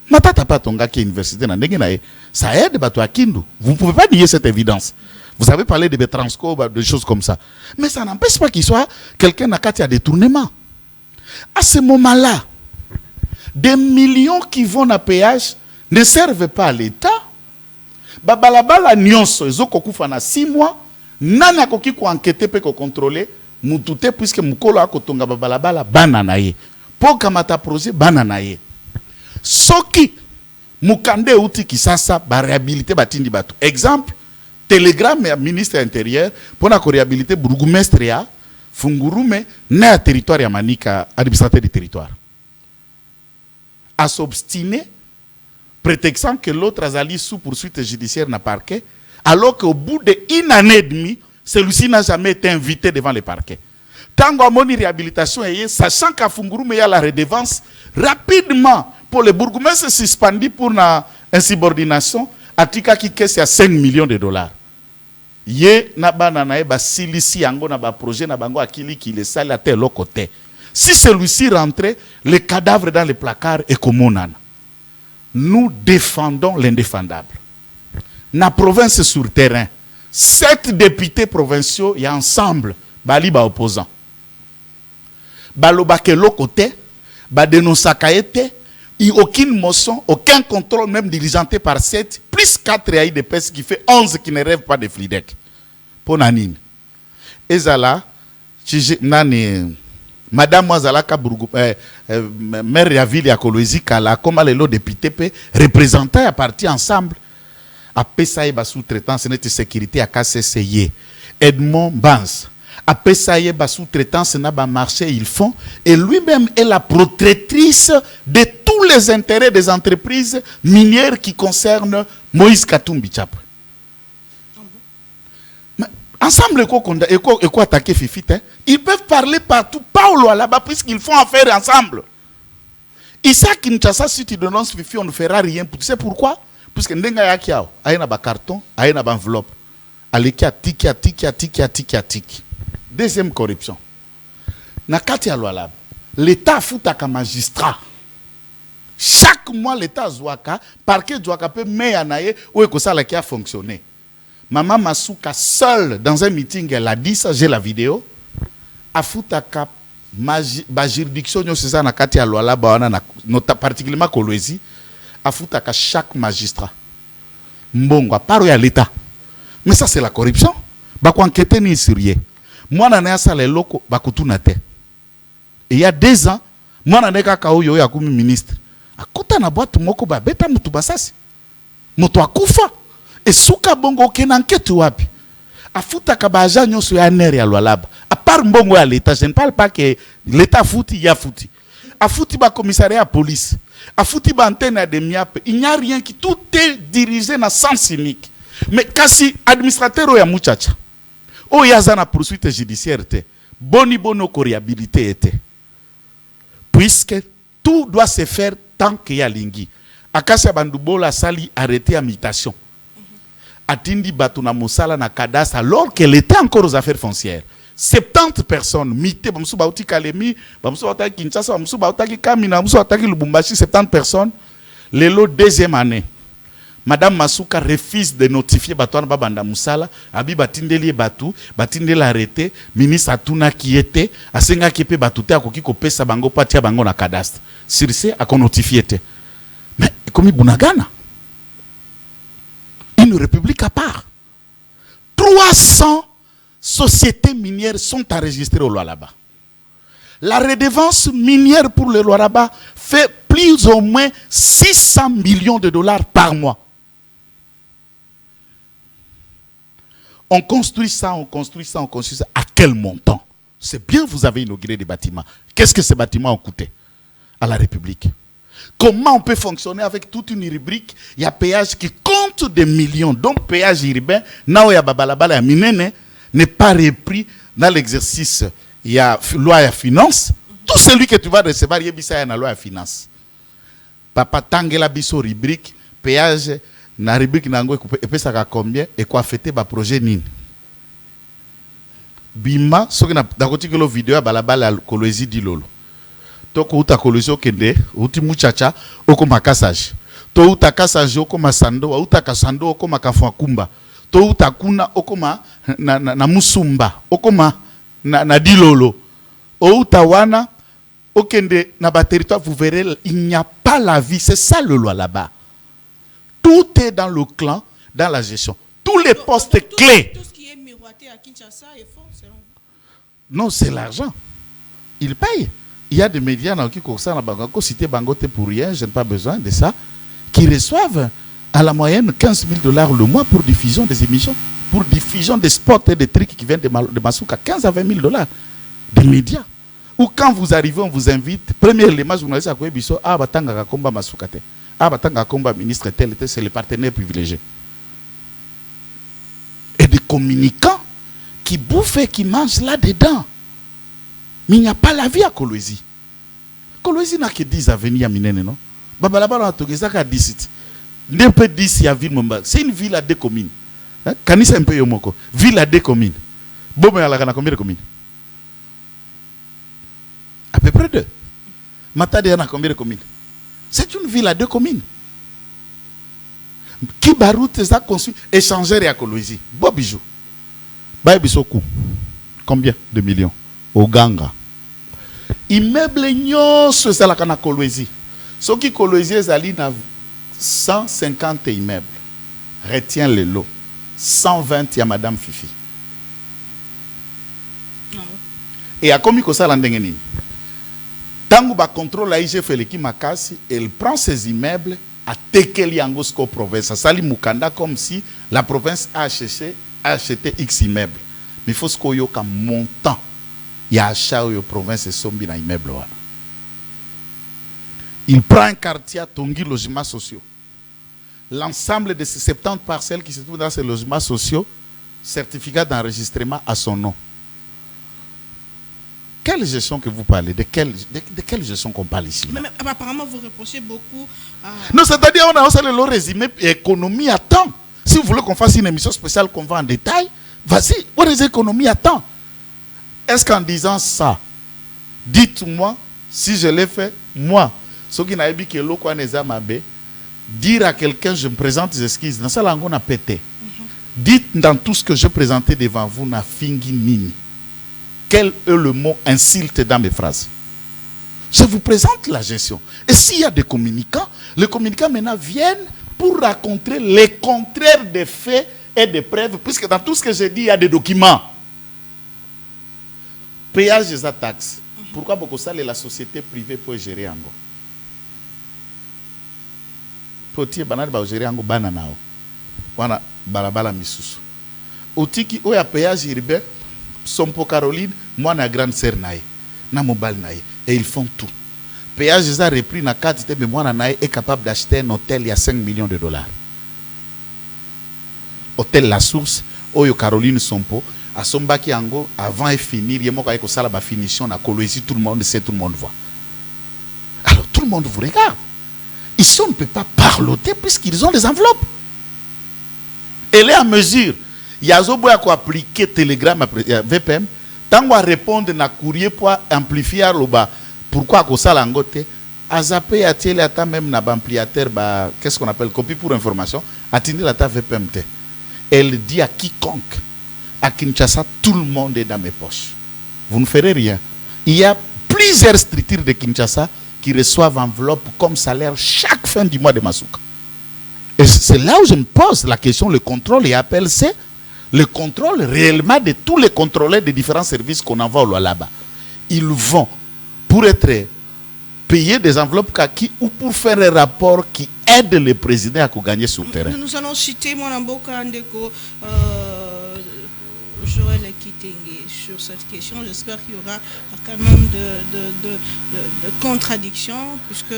Matata pas tongaki université na ndenge na ye. Ça aide bato akindu. Vous ne pouvez pas nier cette évidence. Vous avez parlé de Betransco, de choses comme ça. Mais ça n'empêche pas qu'il soit quelqu'un qui a détournement. À ce moment-là, des millions qui vont à péage ne servent pas à l'État. Babalabala nyonso, ezokokufa na 6 mois, nana koki ko enquêter pe ko contrôler, mutute puisque mukolo akotonga babalabala bananaye. Po kamata projet bananaye. Soki mukande uti kisasa ba réhabiliter batindi batu. Exemple, télégramme à ministre intérieur pour la réhabiliter bourgmestre ya Fungurume na territoire ya Manika, administrateur du territoire. À s'obstiner, prétextant que l'autre a allé sous poursuite judiciaire dans le parquet, alors qu'au bout d'une année et demie, celui-ci n'a jamais été invité devant le parquet. Tant qu'on a une réhabilitation, sachant qu'à Fungurume, il y a la redevance, rapidement, pour le bourgmestre suspendu pour une insubordination, Atika qui caisse à 5 millions de $. Ye na banana ba silisi yango na ba projet na bango akili qui le sale à tel côté. Si celui-ci rentrait, le cadavre dans le placard est comme on. Nous défendons l'indéfendable. Na province sur terrain, 7 députés provinciaux y ensemble bali ba opposants. Baloba ke côté, ba dénonçaka été, il n'y a aucune motion, aucun contrôle, même diligenté par 7, plus 4 AI de peste qui fait 11 qui ne rêvent pas de Flidec. Pour Nanine. Et là, Madame Moazalaka maire de la ville de Kolwezi, comme les députés, représentants à parti ensemble, à PSAE sous-traitance et sécurité à KCCY. Edmond Bans. À PSAE sous-traitance na ba marché ils font et lui-même est la protectrice de tous les intérêts des entreprises minières qui concernent Moïse Katumbi Tchap. Ensemble, ils attaquer Fifite. Ils peuvent parler partout, pas au loin là-bas, puisqu'ils font affaire ensemble. Issa Kinshasa, si tu dénonces Fifi, on ne fera rien. Tu sais pourquoi? Puisque Ndenga Yakiao, il y a un carton, il y a une enveloppe. Alekia tiki. Deuxième corruption. Nakati Alwalab, l'État fout à magistrat. Chaque mois, l'État Zouaka, parquet Zouaka peut mettre où est-ce que ça a fonctionné. Maman Masuka, seule, dans un meeting, elle a dit ça, j'ai la vidéo. A foutaka ma juridiction, c'est ça, Nakati Alwalab, particulièrement Kolwezi, a foutaka chaque magistrat. Mbongo, à part où il y a l'État. Mais ça, c'est la corruption. Bako enquêter ni sérieux. Moi, je suis allé loko, bakutunate. Et il y a 2 ans, moi, je suis allé au ministre. A kota na boîte moko ba beta mutu basasi. Moto akufa. Et souka bongo ken enquête wapi. A futa ka ba agent nyoso ya ner ya Lualaba. À part mbongo ya l'État, je ne parle pas que l'État fouti, il y a fouti. A fouti ba commissariat à police. A fouti ba antenne de miape. Il n'y a rien qui tout est dirigé dans sens unique. Mais kasi administrateur ya muchacha. O yazana poursuite judiciaire te. Boni bono réhabilité était. Puisque tout doit se faire tant qu'il y a lingi. Akasha bandubola sali arrêté à mutation. Atindi batuna musala na cadastre alors qu'elle était encore aux affaires foncières. 70 personnes mité bamsu bauti Kalemi, bamsu bauti Kinshasa, bamsu bauti Kamina, bamsu bauti Lubumbashi, 70 personnes. Lelo deuxième année. Madame Masuka refuse de notifier Batouana Babanda Moussala, Abi Batindeli Batou, Batindeli arrêté, ministre Atuna qui était, Asenga Kepe Batouté a koki kopesa bango patia bango na cadastre. Circe a notifié. Mais comme Bunagana, une république à part. 300 sociétés minières sont enregistrées au Lualaba. La redevance minière pour le Lualaba fait plus ou moins 600 millions de dollars par mois. On construit ça, on construit ça, on construit ça. À quel montant? C'est bien, vous avez inauguré des bâtiments. Qu'est-ce que ces bâtiments ont coûté à la République? Comment on peut fonctionner avec toute une rubrique? Il y a péage qui compte des millions. Donc, péage urbain, Naoya Babalabala ya Minene, n'est pas repris dans l'exercice. Il y a loi et finance. Tout celui que tu vas recevoir, il y a une loi et finance. Papa Tangela Bisso rubrique, péage, na rubrique nango et puis ça combien et quoi fêter ba projet nini. Bima, ce que na dakoti que le vidéo à balabala Kolwezi di lolo. Toko uta Kolwezi okende, uti muchacha okoma kasage. To uta kasage okoma sando, uta kasando okoma kafuakumba. To uta kuna okoma na musumba, okoma na dilolo. Outa wana okende na ba territoire, vous verrez, il n'y a pas la vie, c'est ça le loi là-bas. Tout est dans le clan, dans la gestion. Tous les postes clés. Tout ce qui est miroité à Kinshasa est faux, selon vous? Non, c'est l'argent. Ils payent. Il y a des médias qui cité Bangote pour rien, je n'ai pas besoin de ça, qui reçoivent à la moyenne 15 000 dollars le mois pour diffusion des émissions, pour diffusion des spots et des trucs qui viennent de Masuka, 15 à 20 000 dollars des médias. Ou quand vous arrivez, on vous invite, premier élément journaliste à Kouebiso, ah, batanga komba Masuka te. Ah, batanga komba ministre tel, c'est le partenaire privilégié. Et des communicants qui bouffent et qui mangent là-dedans. Mais il n'y a pas la vie à Kolwezi. Kolwezi n'a que 10 avenirs à Minene, non? Babalaba n'a pas 10. N'est pas 10 à ville Momba. C'est une ville à 2 communes. Kanisa un peu yomoko. Ville à 2 communes. Bobo yala kana combien de communes? À peu près 2. Matadi yana combien de communes? C'est une ville à 2 communes. Qui baroute a construit échangeur à Kolwezi. Bobijou. Baïbisoku. Combien de millions? Au Ganga. Immeuble nyonso c'est la kana Kolwezi. Ce qui Kolwezi ezali na 150 immeubles. Retiens le lot. 120 ya Madame Fifi. Et à combien que ça l'andenge nini? Tango ba contrôle la IGF Eleki Makasi, elle prend ses immeubles à Tekeli Angosko province. Sali Mukanda comme si la province a acheté X immeubles. Mais il faut qu'il y ait un montant. Il y a achat au province et sombi dans immeuble. Il prend un quartier à Tongi logements sociaux. L'ensemble de ces 70 parcelles qui se trouvent dans ces logements sociaux, certificat d'enregistrement à son nom. Quelle gestion que vous parlez? De quelle gestion qu'on parle ici? Mais apparemment, vous reprochez beaucoup à... Non, c'est-à-dire on a aussi le résumé économie à temps. Si vous voulez qu'on fasse une émission spéciale qu'on va en détail, vas-y, on a économie à temps. Est-ce qu'en disant ça, dites-moi, si je l'ai fait, moi, ce qui n'a pas que l'eau quoi n'est pas dire à quelqu'un, je me présente des excuses, dans ça, là, on a pété. Dites dans tout ce que je présentais devant vous, na fingi nini. Quel est le mot insulte dans mes phrases? Je vous présente la gestion. Et s'il y a des communicants, les communicants maintenant viennent pour raconter les contraires des faits et des preuves, puisque dans tout ce que j'ai dit, il y a des documents. Péage des taxes. Pourquoi beaucoup ça, la société privée peut gérer en go? Potier banal ba gérer en go bananao. Wana balabala misusu. Otiki oya péage urbain. Sompo Caroline, moi na grande sœur naïe, na mobile naïe, et ils font tout. Péage les a repris na carte, mais moi na naïe est capable d'acheter un hôtel il y a 5 millions de dollars. Hôtel La Source, Oyo Caroline Sompo, à Sombaki Ango, avant et finir, il y a moi qui a la finition na Kolwezi, tout le monde sait, tout le monde voit. Alors tout le monde vous regarde. Ici on ne peut pas parloter puisqu'ils ont des enveloppes. Elle est à mesure. Il y a besoin d'appliquer Telegram VPN. Tant qu'on répondre à courrier pour amplifier le bas. Pourquoi que ça l'angote? a zappé à télé à même na ampliateur qu'est-ce qu'on appelle copie pour information atteindre la VPMT. Elle dit à quiconque à Kinshasa, tout le monde est dans mes poches. Vous ne ferez rien. Il y a plusieurs structures de Kinshasa qui reçoivent enveloppe comme salaire chaque fin du mois de Masuka. Et c'est là où je me pose la question, le contrôle et appel, c'est le contrôle réellement de tous les contrôleurs des différents services qu'on envoie là-bas. Ils vont pour être payés des enveloppes kaki ou pour faire un rapport qui aide le président à gagner sur le terrain. Nous allons citer Mwanamboka Ndeko Joël Kitenge sur cette question. J'espère qu'il y aura quand même de contradictions, puisque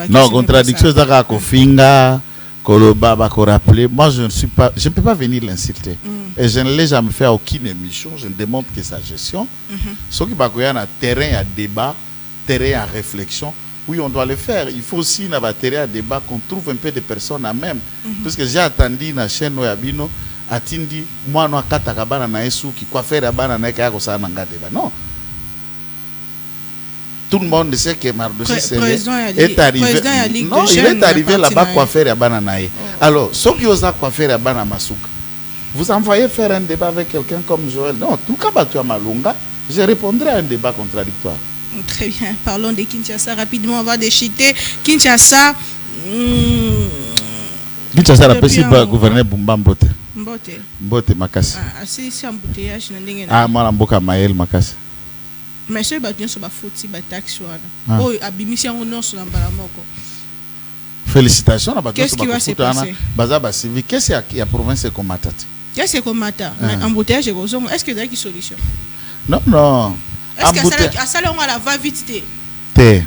non, contradiction, c'est Kofinga, Koloba, Bako rappeler. Moi, je ne peux pas venir l'insulter. Et je ne l'ai jamais fait à aucune émission. Je ne demande que sa gestion. Ce qui va y a un terrain à débat, terrain à réflexion. Oui, on doit le faire. Il faut aussi, dans le terrain à débat, qu'on trouve un peu de personnes à même. Parce que j'ai attendu dans la chaîne Noyabino, atindi moi no kata kabana na Yesu qui quoi faire abana na kaya ko sana ngate ba non, tout le monde sait que Mardoché est arrivé. Non, il est arrivé là-bas quoi faire abana na ye. Alors ceux qui osent quoi faire abana Masuka, vous envoyez faire un débat avec quelqu'un comme Joël. Non, tout cas tu as Malunga, je répondrai à un débat contradictoire. Très bien, parlons de Kinshasa rapidement. On va déchiqueter Kinshasa. Kinshasa la possible gouverner Bumba Mbote. Mbote makasi. C'est embouteillage na ndenge na. Mwana mboka Maël makasi. Mais ce bateau sur ba faute ba taxe wana. Oh abimisi yango nyonso na mbala moko. Félicitations na bateau. Qu'est-ce qui va se passer? Baza ba civique, qu'est-ce qu'il y a province comme matati? Qu'est-ce que comme mata? Embouteillage et gozongo, est-ce que il y a une solution? Non. Est-ce que ça on la va vite té?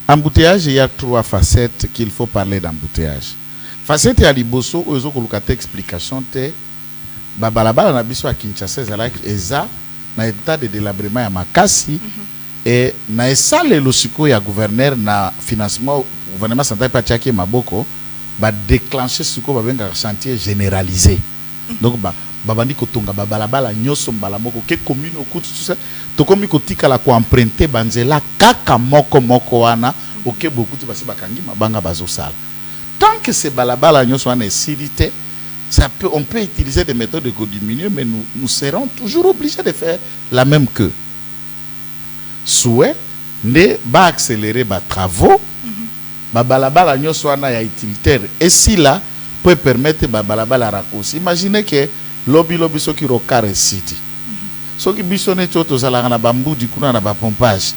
Embouteillage, il y a 3 facettes qu'il faut parler d'embouteillage. Facette ya liboso ozo kolukata explication te babalabala na biso à Kinshasa ezalaki eza na état de délabrement ya makasi et na esale losiko ya gouverneur na financement gouvernement central pa tiaki maboko ba déclencher siko ba benga chantier généralisé. Donc babandi kotonga babalabala nyoso mbala moko ke commune okutu tout ça to komi kotika la ko emprunter banzela kaka moko wana oke bokuti basi bakangi mabanga bazosala. Tant que ces balabala sont en acidité, on peut utiliser des méthodes de diminuer, mais nous serons toujours obligés de faire la même que. Souhait, ne va accélérer les travaux, balabala sont en utilitaire. Et si là, peut permettre balabala raccourci. Imaginez que lobby so qui rocare city. So qui bisonne tout ça la bambou du coup na ba pompage.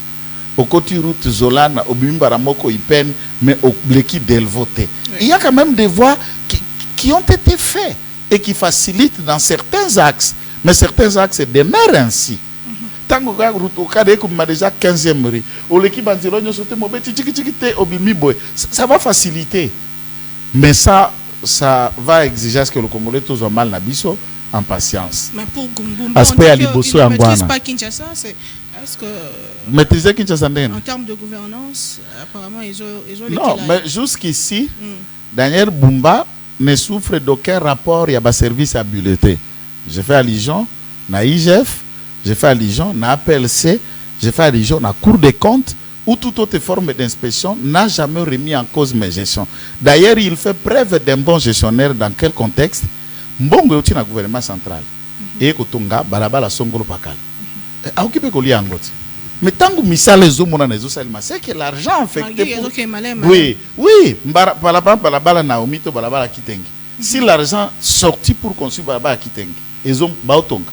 Au côté route Zolana, au Bimbaramoko, Ipen, mais au Bleki Delvoté. Il y a quand même des voies qui ont été faites et qui facilitent dans certains axes. Mais certains axes demeurent ainsi. Tant que route au cadre comme déjà 15e rue, au l'équipe Banzilonio sauté mauvais, ça va faciliter. Mais ça va exiger que le Congolais tous ont mal nabiso en patience. Mais pour aspect à Liboso en Guana. Pas Kinshasa, c'est est-ce que maîtriser Kinshasa en termes de gouvernance, apparemment ils ont non, mais jusqu'ici, Daniel Bumba ne souffre d'aucun rapport, il y a un service à bulletin. J'ai fait allusion à IGF, j'ai fait allusion à APLC, j'ai fait allusion à Cour des comptes, ou toute autre forme d'inspection n'a jamais remis en cause mes gestions. D'ailleurs, il fait preuve d'un bon gestionnaire dans quel contexte? Mbongo yoti na gouvernement central. Et kotonga balabala songolo pakal. Occupé ko liangoti. Mais tant que misal les hommes c'est que l'argent affecté pour... Oui, balabala Naomi to balabala Kitenge. Si l'argent sorti pour construire balabala Kitenge, ils ont baotonga.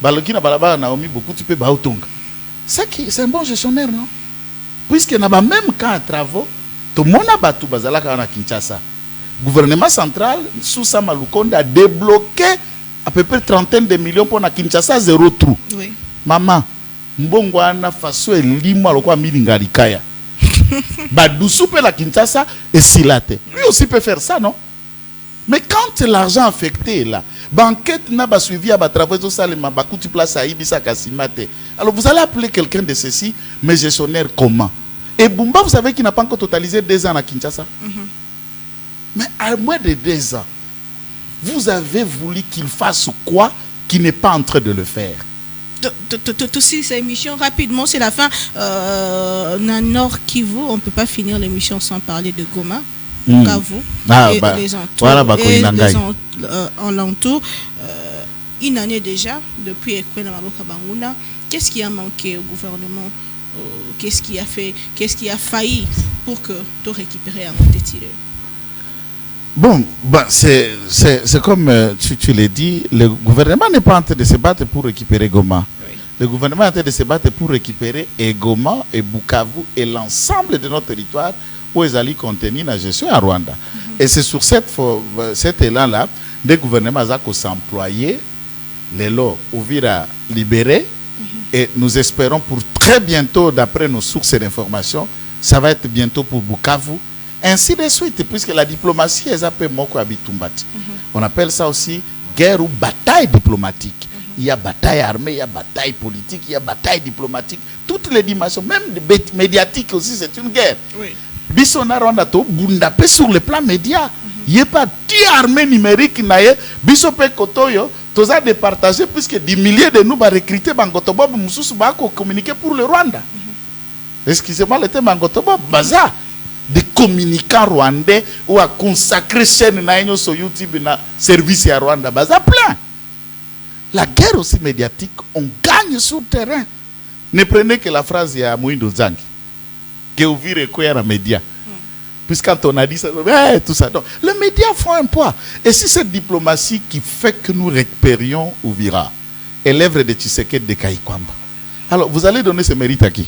Balokina balabala Naomi beaucoup tu peux baotonga. C'est un bon gestionnaire, non? Puisque n'a pas même cas de travaux, tout le monde a battu bazalaka na Kinshasa. Gouvernement central sous Samalukonde a débloqué à peu près 30 de millions pour na Kinshasa, 0 trou. Oui. Maman, mbongo ana faso elimo aloko milinga likaya. Badoussou pe la Kinshasa et silate. Lui aussi peut faire ça, non? Mais quand l'argent affecté est là, banquette n'a pas suivi à travailler tout ça, les mabakuti place à Ibisa Kasimate. Alors vous allez appeler quelqu'un de ceci, mais gestionnaire comment? Et Bumba, vous savez qu'il n'a pas encore totalisé 2 ans à Kinshasa. Mais à moins de 2 ans, vous avez voulu qu'il fasse quoi qui n'est pas en train de le faire? toutes ces émissions, rapidement, c'est la fin. Nord Kivu, on ne peut pas finir l'émission sans parler de Goma. Bukavu, et les entours. Alentours. Une année déjà, depuis Ekwena Maboka Banguna, qu'est-ce qui a manqué au gouvernement? Qu'est-ce qui a failli pour que tu récupères un tiré? Bon, c'est comme tu l'as dit, le gouvernement n'est pas en train de se battre pour récupérer Goma. Oui. Le gouvernement est en train de se battre pour récupérer Goma et Bukavu et l'ensemble de notre territoire où ils allaient contenir la gestion à Rwanda. Et c'est sur cet élan-là, le gouvernement a s'employer, les lots ouvrir libérer, et nous espérons pour très bientôt, d'après nos sources d'information, ça va être bientôt pour Bukavu. Ainsi de suite, puisque la diplomatie est appelée Moko Abitumbat. On appelle ça aussi guerre ou bataille diplomatique. Il y a bataille armée, il y a bataille politique, il y a bataille diplomatique. Toutes les dimensions, même médiatiques aussi, c'est une guerre. Oui. Bisona Rwanda to bundape sur le plan média. Il n'y a pas d'armée numérique naie. Bisope Kotoyo, tous a départagé puisque des milliers de nous va recruter Bangotobob Moussous va communiquer pour le Rwanda. Excusez-moi, le thème Bangotobob, baza. Des communicants rwandais ou à consacrer chaîne naïno sur YouTube na service à Rwanda, baza plein. La guerre aussi médiatique, on gagne sur le terrain. Ne prenez que la phrase de Mouindo Zang. Que vous virez quoi dans les médias. Puisque quand on a dit ça, tout ça. Donc, les médias font un poids. Et c'est cette diplomatie qui fait que nous récupérions Ouvira et l'œuvre de Tshisekedi de Kayikwamba. Alors, vous allez donner ce mérite à qui?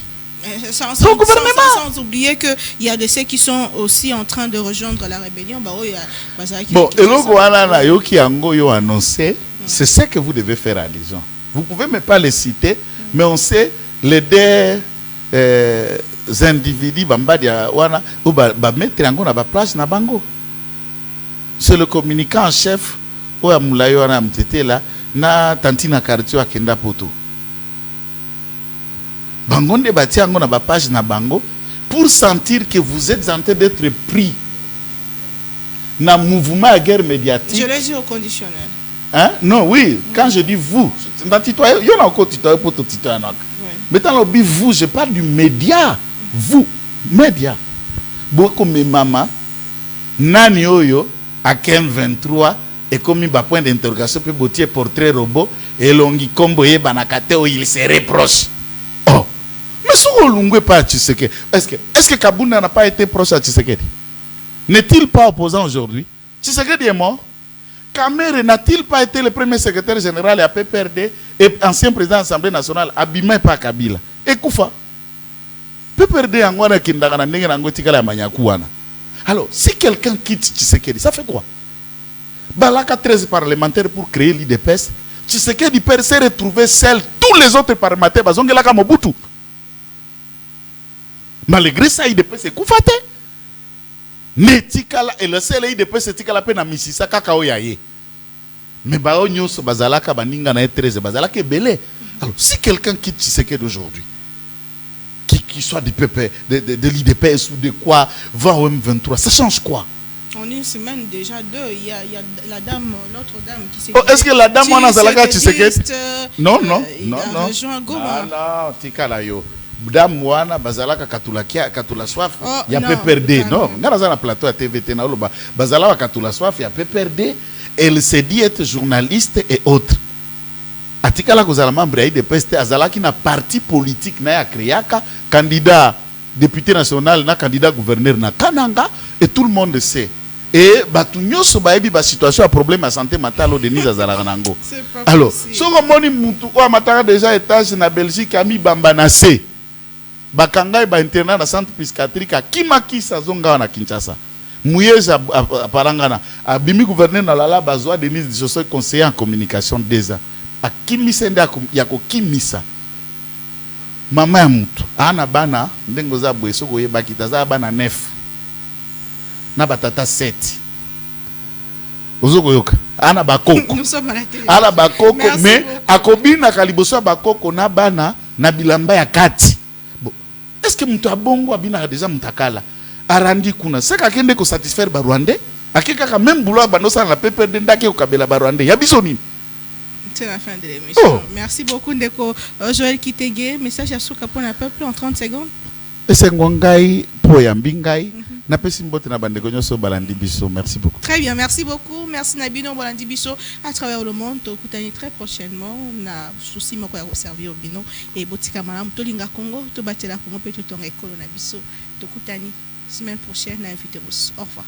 Sans oublier qu'il y a de ceux qui sont aussi en train de rejoindre la rébellion. Bon, et le qui a annoncé, c'est ce que vous devez faire allusion. Vous pouvez même pas les citer, mais on sait les deux individus bambadia wana ou ba mettre en na ba place na bango. C'est le communicant en chef ou a mulayo na mtete là na tantina quartier akenda poto. Bango de bati ango na ba page na bango pour sentir que vous êtes en train d'être pris na mouvement à guerre médiatique. Je l'ai dit au conditionnel. Hein? Non, oui, quand je dis vous, dans titoyen, il y en a encore titoyen pour tout titoyen. Mais dans le vous, je parle du média. Vous, média. Beaucoup de maman, nani oyo, à 15-23, et comme il y a point d'interrogation, puis botier portrait robot, et l'ongi combo ye banakate, il se reproche. Oh, mais si on ne pas à Tshisekedi, est-ce que Kabunda n'a pas été proche à Tshisekedi? N'est-il pas opposant aujourd'hui? Tshisekedi est mort. Kamere n'a-t-il pas été le premier secrétaire général à PPRD et ancien président de l'Assemblée nationale, abîmé par Kabila? Et Koufa. PPRD en Wana Kindagana Nengango Tikala Manyakuana. Alors, si quelqu'un quitte Tshisekedi, ça fait quoi? Balaka 13 parlementaires pour créer l'IDPS. Tshisekedi peut se retrouver seul. Tous les autres parlementaires, Bazongelaka Mobutu. Malgré ça, l'IDPS est Koufate. Netikala et le seul IDPS c'est Tikala pe na misisa kaka oyaye. Mais ba onyoso bazalaka baninga na 13 bazalaka belé. Alors si quelqu'un quitte Tshisekedi aujourd'hui, qui soit du PP, de l'IDPS ou de quoi, va au M23, ça change quoi? En une semaine déjà il y a la dame, l'autre dame qui s'est. Oh, est-ce que la dame a zalaka Tshisekedi? Non. Non, Tikala yo. Dame wana bazalaka katula soif ya PPRD non ngana za na plateau à TVT na loba bazalaka katula soif ya PPRD. Elle se dit être journaliste et autres atikala kozala membre ya IDPS azalaki na parti politique na ya créaka candidat député national na candidat gouverneur na Kananga et tout le monde sait. Et batu nyoso baebi ba situation à problème à santé mentale au Denise azalaka nango. Alors soko moni mutu o mataka déjà étage na Belgique ami bambanase bakanga ba internat na centre psychiatrique à Kimakisa zonga na Kinshasa. Muyeza parangana abimi gouverneur na lala bazwa Denise Josso conseiller en communication déjà a Kimisa nda yako Kimisa mama ya mutu ana bana ndengo za bweso goye bakitaza bana 9 na batata 7 ozoko yoka ana bakoko ala bakoko mais akobina kaliboso bakoko na bana na bilamba ya kati. Est-ce que mutu abongo abina déjà mutakala arandi kuna seka kende ko satisfaire ba Rwandais akeka ka même boulot banosa na PPRD ndake ko kabela ba Rwandais ya biso nini C'est la fin de l'émission. Oh. Merci beaucoup, Ndeko Joël Kitenge. Message à Souka pour un peuple en 30 secondes. C'est Ngongai pour Yambingai. Merci beaucoup. Très bien, merci beaucoup. Merci Nabino Bolandi Bisso à travers le monde. Tokutani très prochainement. Na souci moko ya servir au bino et botika malam tolinga Congo to batela Congo peut to école na biso. Tokutani semaine prochaine na invité au revoir.